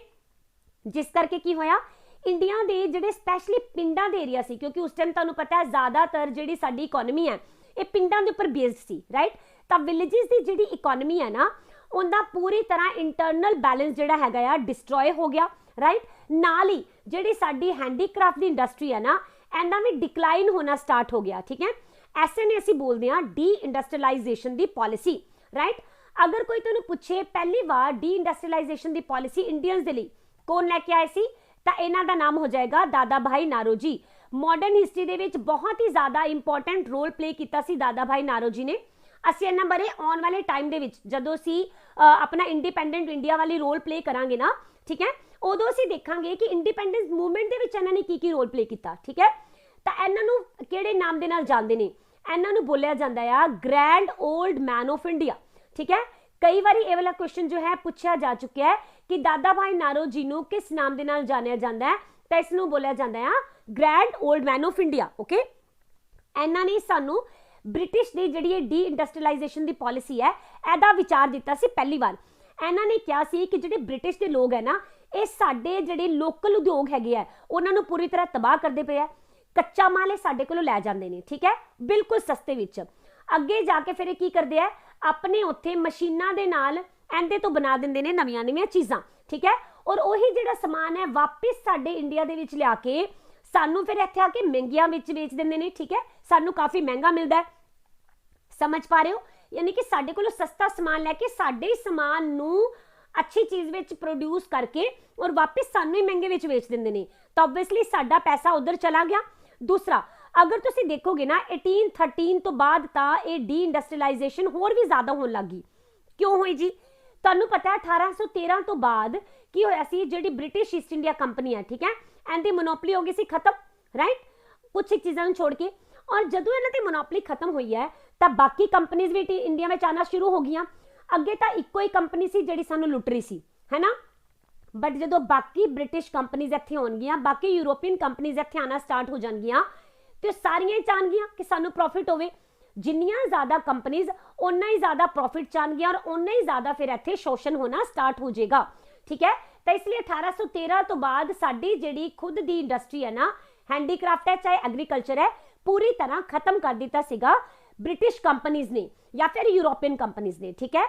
Speaker 1: जिस करके की होया इंडिया के जिहड़े स्पैशली पिंडां दे एरिया सी, क्योंकि उस टाइम तुहानूं पता है ज़्यादातर जिहड़ी साडी इकोनॉमी है ये पिंडां दे उपर बेस्ड सी, राइट। तो विलेजिस की जिहड़ी इकोनॉमी है ना उनका पूरी तरह इंटरनल बैलेंस जिहड़ा हैगा आ डिस्ट्रॉय हो गया, राइट। नाल ही जिहड़ी साडी हैंडीक्राफ्ट की इंडस्ट्री है ना इन्हां भी डिक्लाइन होना स्टार्ट हो गया, ठीक है। ऐसे ने असीं बोलदे हां डी इंडस्ट्रियलाइजेशन की पॉलिसी, राइट। अगर कोई तुहानूं पुछे पहली बार डी इंडस्ट्रियलाइजेशन की पॉलिसी इंडियंस दे लई कौन लैके आए सी, तो इन्हां दा नाम हो जाएगा दादा भाई नारोजी। मॉडर्न हिस्टरी दे विच बहुत ही ज़्यादा इंपॉर्टेंट रोल प्ले किया सी दादा भाई नारोजी ने। असीं इन्हां बारे आउण वाले टाइम दे विच जदों असीं अपना इंडिपेंडेंट इंडिया वाली रोल प्ले करांगे ना, ठीक है, उदों असीं देखांगे कि इंडिपेंडेंस मूवमेंट दे विच इन्हां ने की रोल प्ले किया, ठीक है। तो इन्हां नूं किहड़े नाम दे नाल जाणदे ने, इन्हां नूं बोलिया जांदा है grand old man of India, ठीक है। कई बार ये वाला क्वेश्चन जो है पूछा जा चुका है कि दादा भाई नारोजी ਨੂੰ किस नाम ਦੇ ਨਾਲ ਜਾਣਿਆ ਜਾਂਦਾ ਹੈ, ਤਾਂ ਇਸ ਨੂੰ ਬੋਲਿਆ ਜਾਂਦਾ ਹੈ grand old man of India. Okay, ਇਹਨਾਂ ਨੇ ਸਾਨੂੰ ਬ੍ਰਿਟਿਸ਼ ਦੀ ਜਿਹੜੀ ਡੀ ਇੰਡਸਟਰੀਲਾਈਜੇਸ਼ਨ ਦੀ ਪਾਲਿਸੀ ਹੈ ਇਹਦਾ ਵਿਚਾਰ ਦਿੱਤਾ ਸੀ ਪਹਿਲੀ ਵਾਰ। ਇਹਨਾਂ ਨੇ ਕਿਹਾ ਸੀ ਕਿ ਜਿਹੜੇ ਬ੍ਰਿਟਿਸ਼ ਦੇ ਲੋਕ ਹੈ ਨਾ, ਇਹ ਸਾਡੇ ਜਿਹੜੇ ਲੋਕਲ ਉਦਯੋਗ ਹੈਗੇ ਆ ਉਹਨਾਂ ਨੂੰ ਪੂਰੀ ਤਰ੍ਹਾਂ ਤਬਾਹ ਕਰਦੇ ਪਏ ਆ। ਕੱਚਾ ਮਾਲ ਇਹ ਸਾਡੇ ਕੋਲੋਂ ਲੈ ਜਾਂਦੇ ਨੇ, ਠੀਕ ਹੈ, ਬਿਲਕੁਲ ਸਸਤੇ ਵਿੱਚ। ਅੱਗੇ ਜਾ ਕੇ ਫਿਰ ਇਹ ਕੀ ਕਰਦੇ ਆ, ਆਪਣੇ ਉੱਥੇ ਮਸ਼ੀਨਾਂ ਦੇ ਨਾਲ ਇਹਦੇ ਤੋਂ ਬਣਾ ਦਿੰਦੇ ਨੇ ਨਵੀਆਂ ਨਵੀਆਂ ਚੀਜ਼ਾਂ, ਠੀਕ ਹੈ। ਔਰ ਉਹੀ ਜਿਹੜਾ ਸਮਾਨ ਹੈ ਵਾਪਿਸ ਸਾਡੇ ਇੰਡੀਆ ਦੇ ਵਿੱਚ ਲਿਆ ਕੇ ਸਾਨੂੰ ਫਿਰ ਇੱਥੇ ਆ ਕੇ ਮਹਿੰਗੀਆਂ ਵਿੱਚ ਵੇਚ ਦਿੰਦੇ ਨੇ, ਠੀਕ ਹੈ। ਸਾਨੂੰ ਕਾਫੀ ਮਹਿੰਗਾ ਮਿਲਦਾ ਹੈ, ਸਮਝ ਪਾ ਰਹੇ ਹੋ? ਯਾਨੀ ਕਿ ਸਾਡੇ ਕੋਲੋਂ ਸਸਤਾ ਸਮਾਨ ਲੈ ਕੇ ਸਾਡੇ ਸਮਾਨ ਨੂੰ ਅੱਛੀ ਚੀਜ਼ ਵਿੱਚ ਪ੍ਰੋਡਿਊਸ ਕਰਕੇ ਔਰ ਵਾਪਿਸ ਸਾਨੂੰ ਹੀ ਮਹਿੰਗੇ ਵਿੱਚ ਵੇਚ ਦਿੰਦੇ ਨੇ। ਤਾਂ ਓਬਵੀਅਸਲੀ ਸਾਡਾ ਪੈਸਾ ਉਧਰ ਚਲਾ ਗਿਆ। दूसरा, अगर तुसी देखोगे ना 1813 तो बाद ਤਾਂ ਇਹ ਡੀ ਇੰਡਸਟਰੀਲਾਈਜੇਸ਼ਨ ਹੋਰ ਵੀ ਜ਼ਿਆਦਾ ਹੋਣ ਲੱਗੀ। ਕਿਉਂ ਹੋਈ ਜੀ? ਤੁਹਾਨੂੰ ਪਤਾ ਹੈ 1813 ਤੋਂ ਬਾਅਦ ਕੀ ਹੋਇਆ ਸੀ, ਜਿਹੜੀ ਬ੍ਰਿਟਿਸ਼ ਈਸਟ ਇੰਡੀਆ ਕੰਪਨੀ ਹੈ, ਠੀਕ ਹੈ, ਇਹਦੀ ਮੋਨੋਪੋਲੀ ਹੋ ਗਈ ਸੀ ਖਤਮ, ਰਾਈਟ, ਕੁਝ ਇੱਕ ਚੀਜ਼ਾਂ ਨੂੰ ਛੋੜ ਕੇ। ਔਰ ਜਦੋਂ ਇਹਨਾਂ ਦੀ ਮੋਨੋਪੋਲੀ ਖਤਮ ਹੋਈ ਹੈ ਤਾਂ ਬਾਕੀ ਕੰਪਨੀਆਂ ਵੀ ਇੰਡੀਆ ਵਿੱਚ ਆਉਣਾ ਸ਼ੁਰੂ ਹੋ ਗਈਆਂ। ਅੱਗੇ ਤਾਂ ਇੱਕੋ ਹੀ ਕੰਪਨੀ ਸੀ ਜਿਹੜੀ ਸਾਨੂੰ ਲੁੱਟ ਰਹੀ ਸੀ, ਹੈ ਨਾ। ਬਟ ਜਦੋਂ ਬਾਕੀ ਬ੍ਰਿਟਿਸ਼ ਕੰਪਨੀਜ਼ ਇੱਥੇ ਹੋਣਗੀਆਂ, ਬਾਕੀ ਯੂਰੋਪੀਅਨ ਕੰਪਨੀਜ਼ ਇੱਥੇ ਆਉਣਾ ਸਟਾਰਟ ਹੋ ਜਾਣਗੀਆਂ, ਤੇ ਸਾਰੀਆਂ ਹੀ ਚਾਹਣਗੀਆਂ ਕਿ ਸਾਨੂੰ ਪ੍ਰੋਫਿਟ ਹੋਵੇ। ਜਿੰਨੀਆਂ ਜ਼ਿਆਦਾ ਕੰਪਨੀਜ਼ ਉਨਾ ਹੀ ਜ਼ਿਆਦਾ ਪ੍ਰੋਫਿਟ ਚਾਹਣਗੀਆਂ ਔਰ ਉਨਾ ਹੀ ਜ਼ਿਆਦਾ ਫਿਰ ਇੱਥੇ ਸ਼ੋਸ਼ਣ ਹੋਣਾ ਸਟਾਰਟ ਹੋ ਜਾਏਗਾ, ਠੀਕ ਹੈ। ਤਾਂ ਇਸ ਲਈ 1813 ਤੋਂ ਬਾਅਦ ਸਾਡੀ ਜਿਹੜੀ ਖੁਦ ਦੀ ਇੰਡਸਟਰੀ ਹੈ ਨਾ, ਹੈਂਡੀਕ੍ਰਾਫਟ ਹੈ ਚਾਹੇ ਐਗਰੀਕਲਚਰ ਹੈ, ਪੂਰੀ ਤਰ੍ਹਾਂ ਖਤਮ ਕਰ ਦਿੱਤਾ ਸੀਗਾ ਬ੍ਰਿਟਿਸ਼ ਕੰਪਨੀਜ਼ ਨੇ ਜਾਂ ਫਿਰ ਯੂਰੋਪੀਅਨ ਕੰਪਨੀਜ਼ ਨੇ, ਠੀਕ ਹੈ।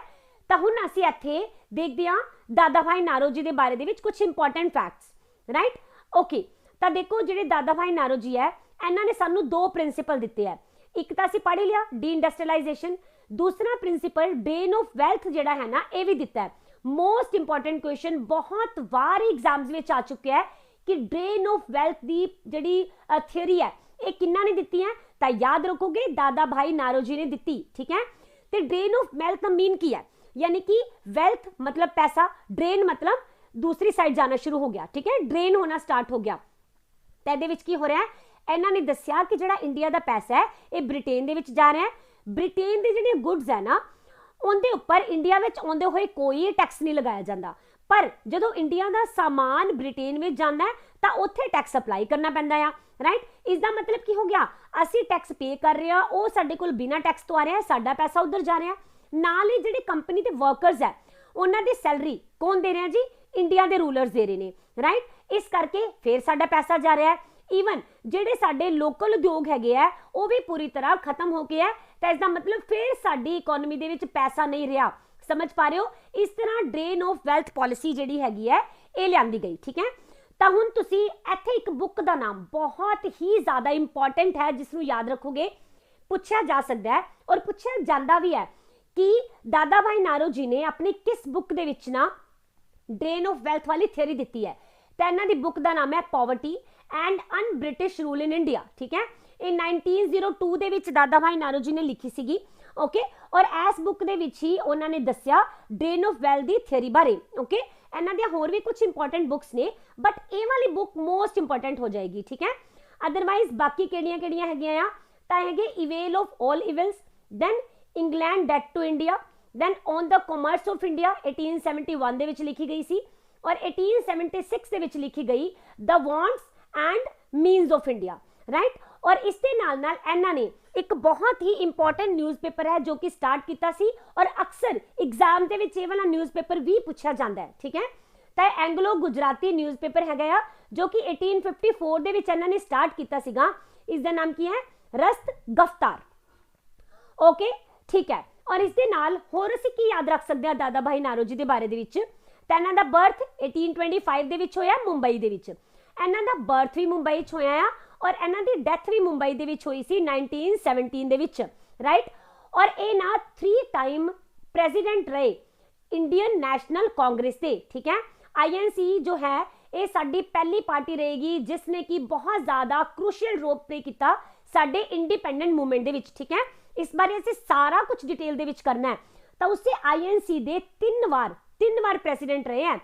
Speaker 1: ਤਾਂ ਹੁਣ ਅਸੀਂ ਇੱਥੇ ਦੇਖਦੇ ਹਾਂ ਦਾਦਾ ਭਾਈ ਨਾਰੋਜੀ ਦੇ ਬਾਰੇ ਦੇ ਵਿੱਚ ਕੁਝ ਇੰਪੋਰਟੈਂਟ ਫੈਕਟਸ, ਰਾਈਟ। ਓਕੇ, ਤਾਂ ਦੇਖੋ ਜਿਹੜੇ ਦਾਦਾ ਭਾਈ ਨਾਰੋਜੀ ਹੈ ਇਹਨਾਂ ਨੇ ਸਾਨੂੰ ਦੋ ਪ੍ਰਿੰਸੀਪਲ ਦਿੱਤੇ ਹੈ। ਇੱਕ ਤਾਂ ਅਸੀਂ ਪੜ੍ਹ ਲਿਆ ਡੀ ਇੰਡਸਟਰੀਲਾਈਜੇਸ਼ਨ, ਦੂਸਰਾ ਪ੍ਰਿੰਸੀਪਲ ਡਰੇਨ ਆਫ ਵੈਲਥ ਜਿਹੜਾ ਹੈ ਨਾ ਇਹ ਵੀ ਦਿੱਤਾ ਹੈ। ਮੋਸਟ ਇੰਪੋਰਟੈਂਟ ਕੁਐਸਚਨ ਬਹੁਤ ਵਾਰ ਐਗਜ਼ਾਮਸ ਵਿੱਚ ਆ ਚੁੱਕਿਆ ਹੈ ਕਿ ਡਰੇਨ ਆਫ ਵੈਲਥ ਦੀ ਜਿਹੜੀ ਥਿਊਰੀ ਹੈ ਇਹ ਕਿੰਨਾ ਨੇ ਦਿੱਤੀ ਹੈ, ਤਾਂ ਯਾਦ ਰੱਖੋਗੇ ਦਾਦਾ ਭਾਈ ਨਾਰੋਜੀ ਨੇ ਦਿੱਤੀ, ਠੀਕ ਹੈ। ਤੇ ਡਰੇਨ ਆਫ ਵੈਲਥ ਦਾ ਮੀਨ ਕੀ ਹੈ, यानी कि वेल्थ मतलब पैसा, ड्रेन मतलब दूसरी साइड जाना शुरू हो गया, ठीक है, ड्रेन होना स्टार्ट हो गया। तो ਇਹਦੇ ਵਿੱਚ ਕੀ ਹੋ ਰਿਹਾ ਹੈ, ਇਹਨਾਂ ਨੇ ਦੱਸਿਆ ਕਿ ਜਿਹੜਾ ਇੰਡੀਆ ਦਾ ਪੈਸਾ ਹੈ ਇਹ ਬ੍ਰਿਟੇਨ ਦੇ ਵਿੱਚ ਜਾ ਰਿਹਾ ਹੈ। ਬ੍ਰਿਟੇਨ ਦੇ ਜਿਹੜੇ ਗੁੱਡਸ ਹੈ ਨਾ ਉਹਦੇ ਉੱਪਰ ਇੰਡੀਆ ਵਿੱਚ ਆਉਂਦੇ ਹੋਏ ਕੋਈ ਟੈਕਸ ਨਹੀਂ ਲਗਾਇਆ ਜਾਂਦਾ, ਪਰ ਜਦੋਂ ਇੰਡੀਆ ਦਾ ਸਾਮਾਨ ਬ੍ਰਿਟੇਨ ਵਿੱਚ ਜਾਂਦਾ ਹੈ ਤਾਂ ਉੱਥੇ ਟੈਕਸ ਅਪਲਾਈ ਕਰਨਾ ਪੈਂਦਾ ਆ, ਰਾਈਟ। ਇਸ ਦਾ ਮਤਲਬ ਕੀ ਹੋ ਗਿਆ, ਅਸੀਂ ਟੈਕਸ ਪੇ ਕਰ ਰਹੇ ਹਾਂ, ਉਹ ਸਾਡੇ ਕੋਲ ਬਿਨਾਂ ਟੈਕਸ ਤੋਂ ਆ ਰਿਹਾ, ਸਾਡਾ ਪੈਸਾ ਉਧਰ ਜਾ ਰਿਹਾ। ਨਾਲ ਹੀ ਜਿਹੜੇ ਕੰਪਨੀ ਦੇ ਵਰਕਰਸ ਹੈ ਉਹਨਾਂ ਦੀ ਸੈਲਰੀ ਕੌਣ ਦੇ ਰਿਹਾ ਜੀ, ਇੰਡੀਆ ਦੇ ਰੂਲਰਸ ਦੇ ਰਹੇ ਨੇ, ਰਾਈਟ। ਇਸ ਕਰਕੇ ਫਿਰ ਸਾਡਾ ਪੈਸਾ ਜਾ ਰਿਹਾ ਹੈ। ਈਵਨ ਜਿਹੜੇ ਸਾਡੇ ਲੋਕਲ ਉਦਯੋਗ ਹੈਗੇ ਆ ਉਹ ਵੀ ਪੂਰੀ ਤਰ੍ਹਾਂ ਖਤਮ ਹੋ ਗਏ ਹੈ। ਤਾਂ ਇਸ ਦਾ ਮਤਲਬ ਫਿਰ ਸਾਡੀ ਇਕਨੋਮੀ ਦੇ ਵਿੱਚ ਪੈਸਾ ਨਹੀਂ ਰਿਹਾ, ਸਮਝ ਪਾ ਰਹੇ ਹੋ। ਇਸ ਤਰ੍ਹਾਂ ਡਰੇਨ ਆਫ ਵੈਲਥ ਪਾਲਿਸੀ ਜਿਹੜੀ ਹੈਗੀ ਹੈ ਇਹ ਲਿਆਂਦੀ ਗਈ, ਠੀਕ ਹੈ। ਤਾਂ ਹੁਣ ਤੁਸੀਂ ਇੱਥੇ ਇੱਕ ਬੁੱਕ ਦਾ ਨਾਮ ਬਹੁਤ ਹੀ ਜ਼ਿਆਦਾ ਇੰਪੋਰਟੈਂਟ ਹੈ ਜਿਸ ਨੂੰ ਯਾਦ ਰੱਖੋਗੇ, ਪੁੱਛਿਆ ਜਾ ਸਕਦਾ ਹੈ ਔਰ ਪੁੱਛਿਆ ਜਾਂਦਾ ਵੀ ਹੈ ਕਿ ਦਾਦਾ ਭਾਈ ਨਾਰੋਜੀ ਨੇ ਆਪਣੀ ਕਿਸ ਬੁੱਕ ਦੇ ਵਿੱਚ ਨਾ ਡਰੇਨ ਆਫ ਵੈਲਥ ਵਾਲੀ ਥਿਊਰੀ ਦਿੱਤੀ ਹੈ। ਤਾਂ ਇਹਨਾਂ ਦੀ ਬੁੱਕ ਦਾ ਨਾਮ ਹੈ poverty and un British rule in India, ਠੀਕ ਹੈ। ਇਹ 1902 ਦੇ ਵਿੱਚ ਦਾਦਾ ਭਾਈ ਨਾਰੋਜੀ ਨੇ ਲਿਖੀ ਸੀਗੀ, ਓਕੇ। ਔਰ ਇਸ ਬੁੱਕ ਦੇ ਵਿੱਚ ਹੀ ਉਹਨਾਂ ਨੇ ਦੱਸਿਆ drain of wealth the theory ਬਾਰੇ, ਓਕੇ। ਇਹਨਾਂ ਦੀਆਂ ਹੋਰ ਵੀ ਕੁਝ ਇੰਪੋਰਟੈਂਟ ਬੁੱਕਸ ਨੇ ਬਟ ਇਹ ਵਾਲੀ ਬੁੱਕ ਮੋਸਟ ਇੰਪੋਰਟੈਂਟ ਹੋ ਜਾਏਗੀ, ਠੀਕ ਹੈ। ਅਦਰਵਾਈਜ਼ ਬਾਕੀ ਕਿਹੜੀਆਂ ਹੈਗੀਆਂ ਆ, ਤਾਂ ਹੈਗੇ evil of all evils, then England debt to India, then on the commerce of India 1871 ਦੇ ਵਿੱਚ ਲਿਖੀ ਗਈ ਸੀ, ਔਰ 1876 ਦੇ ਵਿੱਚ ਲਿਖੀ ਗਈ the wants and means of India, right. ਔਰ ਇਸ ਦੇ ਨਾਲ ਨਾਲ ਇਹਨਾਂ ਨੇ ਇੱਕ ਬਹੁਤ ਹੀ ਇੰਪੋਰਟੈਂਟ ਨਿਊਜ਼ਪੇਪਰ ਹੈ ਜੋ ਕਿ ਸਟਾਰਟ ਕੀਤਾ ਸੀ ਔਰ ਅਕਸਰ ਐਗਜ਼ਾਮ ਦੇ ਵਿੱਚ ਇਹ ਵਾਲਾ ਨਿਊਜ਼ਪੇਪਰ ਵੀ ਪੁੱਛਿਆ ਜਾਂਦਾ ਹੈ, ਠੀਕ ਹੈ। ਤਾਂ ਐਂਗਲੋ ਗੁਜਰਾਤੀ ਨਿਊਜ਼ਪੇਪਰ ਹੈਗਾ ਆ ਜੋ ਕਿ 1854 ਦੇ ਵਿੱਚ ਇਹਨਾਂ ਨੇ ਸਟਾਰਟ ਕੀਤਾ ਸੀਗਾ। ਇਸ ਦਾ ਨਾਮ ਕੀ ਹੈ, ਰਸਤ ਗਫਤਾਰ, ਓਕੇ, ਠੀਕ ਹੈ। ਔਰ ਇਸ ਦੇ ਨਾਲ ਹੋਰ ਅਸੀਂ ਕੀ ਯਾਦ ਰੱਖ ਸਕਦੇ ਹਾਂ ਦਾਦਾ ਭਾਈ ਨਾਰੋਜੀ ਦੇ ਬਾਰੇ ਦੇ ਵਿੱਚ, ਤਾਂ ਇਹਨਾਂ ਦਾ ਬਰਥ 1825 ਦੇ ਵਿੱਚ ਹੋਇਆ ਮੁੰਬਈ ਦੇ ਵਿੱਚ। ਇਹਨਾਂ ਦਾ ਬਰਥ ਵੀ ਮੁੰਬਈ 'ਚ ਹੋਇਆ ਆ ਔਰ ਇਹਨਾਂ ਦੀ ਡੈਥ ਵੀ ਮੁੰਬਈ ਦੇ ਵਿੱਚ ਹੋਈ ਸੀ 1917 ਦੇ ਵਿੱਚ, ਰਾਈਟ। ਔਰ ਇਹ ਨਾ 3 ਟਾਈਮ ਪ੍ਰੈਜ਼ੀਡੈਂਟ ਰਹੇ ਇੰਡੀਅਨ ਨੈਸ਼ਨਲ ਕਾਂਗਰਸ ਦੇ, ਠੀਕ ਹੈ। INC ਜੋ ਹੈ ਇਹ ਸਾਡੀ ਪਹਿਲੀ ਪਾਰਟੀ ਰਹੇਗੀ ਜਿਸ ਨੇ ਕਿ ਬਹੁਤ ਜ਼ਿਆਦਾ ਕ੍ਰੂਸ਼ੀਅਲ ਰੋਲ ਪਲੇ ਕੀਤਾ ਸਾਡੇ ਇੰਡੀਪੈਂਡੈਂਟ ਮੂਵਮੈਂਟ ਦੇ ਵਿੱਚ, ਠੀਕ ਹੈ। ਇਸ ਬਾਰੇ ਅਸੀਂ ਸਾਰਾ ਕੁਝ ਡਿਟੇਲ ਦੇ ਵਿੱਚ ਕਰਨਾ ਹੈ। ਤਾਂ ਉਸੇ INC ਦੇ 3 ਵਾਰ ਪ੍ਰੈਜ਼ੀਡੈਂਟ ਰਹੇ ਹੈ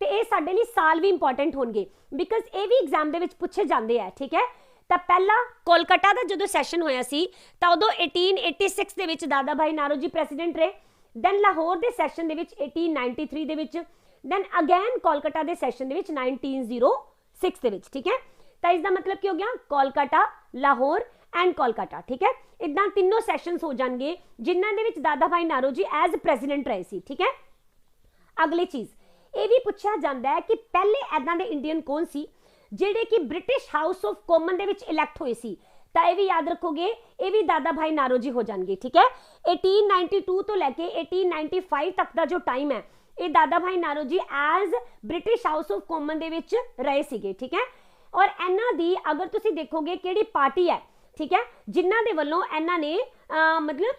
Speaker 1: ਤੇ ਇਹ ਸਾਡੇ ਲਈ ਸਾਲ ਵੀ ਇੰਪੋਰਟੈਂਟ ਹੋਣਗੇ ਬਿਕਾਜ਼ ਇਹ ਵੀ ਐਗਜ਼ਾਮ ਦੇ ਵਿੱਚ ਪੁੱਛੇ ਜਾਂਦੇ ਆ, ਠੀਕ ਹੈ। ਤਾਂ ਪਹਿਲਾ ਕੋਲਕਾਤਾ ਦਾ ਜਦੋਂ ਸੈਸ਼ਨ ਹੋਇਆ ਸੀ ਤਾਂ ਉਦੋਂ 1886 ਦੇ ਵਿੱਚ ਦਾਦਾ ਭਾਈ ਨਾਰੋਜੀ ਪ੍ਰੈਜ਼ੀਡੈਂਟ ਰਹੇ। ਦੈਨ ਲਾਹੌਰ ਦੇ ਸੈਸ਼ਨ ਦੇ ਵਿੱਚ 1893 ਦੇ ਵਿੱਚ, ਦੈਨ ਅਗੇਨ ਕੋਲਕਾਤਾ ਦੇ ਸੈਸ਼ਨ ਦੇ ਵਿੱਚ 1906 ਦੇ ਵਿੱਚ, ਠੀਕ ਹੈ। ਤਾਂ ਇਸ ਦਾ ਮਤਲਬ ਕੀ ਹੋ ਗਿਆ, ਕੋਲਕਾਤਾ, ਲਾਹੌਰ ਐਂਡ ਕੋਲਕਾਤਾ, ਠੀਕ ਹੈ। ਇਦਾਂ ਤਿੰਨੋਂ ਸੈਸ਼ਨਸ ਹੋ ਜਾਣਗੇ ਜਿਨ੍ਹਾਂ ਦੇ ਵਿੱਚ ਦਾਦਾ ਭਾਈ ਨਾਰੋਜੀ ਐਜ਼ ਪ੍ਰੈਜ਼ੀਡੈਂਟ ਰਹੇ ਸੀ, ਠੀਕ ਹੈ। ਅਗਲੀ ਚੀਜ਼ ਇਹ ਵੀ ਪੁੱਛਿਆ ਜਾਂਦਾ ਹੈ ਕਿ ਪਹਿਲੇ ਐਦਾਂ ਦੇ ਇੰਡੀਅਨ ਕੌਣ ਸੀ ਜਿਹੜੇ ਕਿ ਬ੍ਰਿਟਿਸ਼ ਹਾਊਸ ਆਫ ਕਾਮਨ ਦੇ ਵਿੱਚ ਇਲੈਕਟ ਹੋਏ ਸੀ। ਤਾਂ ਇਹ ਵੀ ਯਾਦ ਰੱਖੋਗੇ, ਇਹ ਵੀ ਦਾਦਾ ਭਾਈ ਨਾਰੋਜੀ ਹੋ ਜਾਣਗੇ, ਠੀਕ ਹੈ। 1892 ਤੋਂ ਲੈ ਕੇ 1895 ਤੱਕ ਦਾ ਜੋ ਟਾਈਮ ਹੈ, ਇਹ Dadabhai Naoroji as British House of Common ਦੇ ਵਿੱਚ ਰਹੇ ਸੀਗੇ, ਠੀਕ ਹੈ। ਔਰ ਇਹਨਾਂ ਦੀ ਅਗਰ ਤੁਸੀਂ ਦੇਖੋਗੇ ਕਿਹੜੀ ਪਾਰਟੀ ਹੈ, ਠੀਕ ਹੈ, ਜਿਨ੍ਹਾਂ ਦੇ ਵੱਲੋਂ ਇਹਨਾਂ ਨੇ ਮਤਲਬ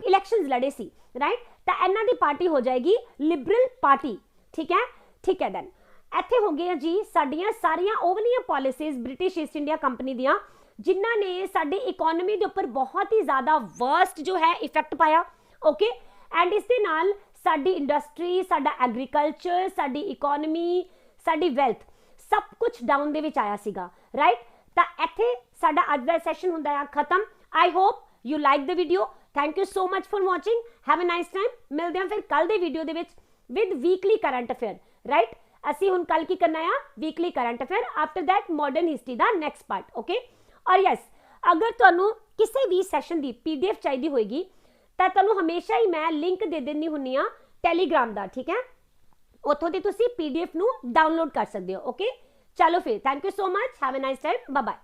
Speaker 1: ਇਲੈਕਸ਼ਨਸ ਲੜੇ ਸੀ, ਰਾਈਟ, ਤਾਂ ਇਹਨਾਂ ਦੀ ਪਾਰਟੀ ਹੋ ਜਾਏਗੀ ਲਿਬਰਲ ਪਾਰਟੀ, ਠੀਕ ਹੈ, ਠੀਕ ਹੈ। ਦੈਨ ਇੱਥੇ ਹੋ ਗਏ ਜੀ ਸਾਡੀਆਂ ਸਾਰੀਆਂ ਉਹ ਵਾਲੀਆਂ policies British East India company ਦੀਆਂ ਜਿਨ੍ਹਾਂ ਨੇ ਸਾਡੀ ਇਕਨੋਮੀ ਦੇ ਉੱਪਰ ਬਹੁਤ ਹੀ ਜ਼ਿਆਦਾ ਵਰਸਟ ਜੋ ਹੈ ਇਫੈਕਟ ਪਾਇਆ, ਓਕੇ। ਐਂਡ ਇਸ ਦੇ ਨਾਲ ਸਾਡੀ ਇੰਡਸਟਰੀ, ਸਾਡਾ ਐਗਰੀਕਲਚਰ, ਸਾਡੀ ਇਕਨੋਮੀ, ਸਾਡੀ ਵੈਲਥ ਸਭ ਕੁਝ ਡਾਊਨ ਦੇ ਵਿੱਚ ਆਇਆ ਸੀਗਾ, ਰਾਈਟ। ਤਾਂ ਇੱਥੇ ਸਾਡਾ ਅੱਜ ਦਾ ਸੈਸ਼ਨ ਹੁੰਦਾ ਹੈ ਖਤਮ। I hope you like the video. Thank you so much for watching. Have a nice time. ਮਿਲਦੇ ਹਾਂ ਫਿਰ ਕੱਲ ਦੇ ਵੀਡੀਓ ਦੇ ਵਿੱਚ with weekly current affair, right. ਅਸੀਂ ਹੁਣ ਕੱਲ ਕੀ ਕਰਨਾ ਆ, weekly current affair, after that modern history ਦਾ ਨੈਕਸਟ ਪਾਰਟ, ਓਕੇ। ਔਰ ਯੈਸ, ਅਗਰ ਤੁਹਾਨੂੰ ਕਿਸੇ ਵੀ ਸੈਸ਼ਨ ਦੀ PDF ਚਾਹੀਦੀ ਹੋਏਗੀ ਤਾਂ ਤੁਹਾਨੂੰ ਹਮੇਸ਼ਾ ਹੀ ਮੈਂ ਲਿੰਕ ਦੇ ਦਿੰਦੀ ਹੁੰਨੀ ਆ ਟੈਲੀਗ੍ਰਾਮ ਦਾ, ਠੀਕ ਹੈ। ਉੱਥੋਂ ਦੀ ਤੁਸੀਂ PDF ਨੂੰ ਡਾਊਨਲੋਡ ਕਰ ਸਕਦੇ ਹੋ, ਓਕੇ। ਚਲੋ ਫਿਰ, thank you so much, have a nice time, bye bye.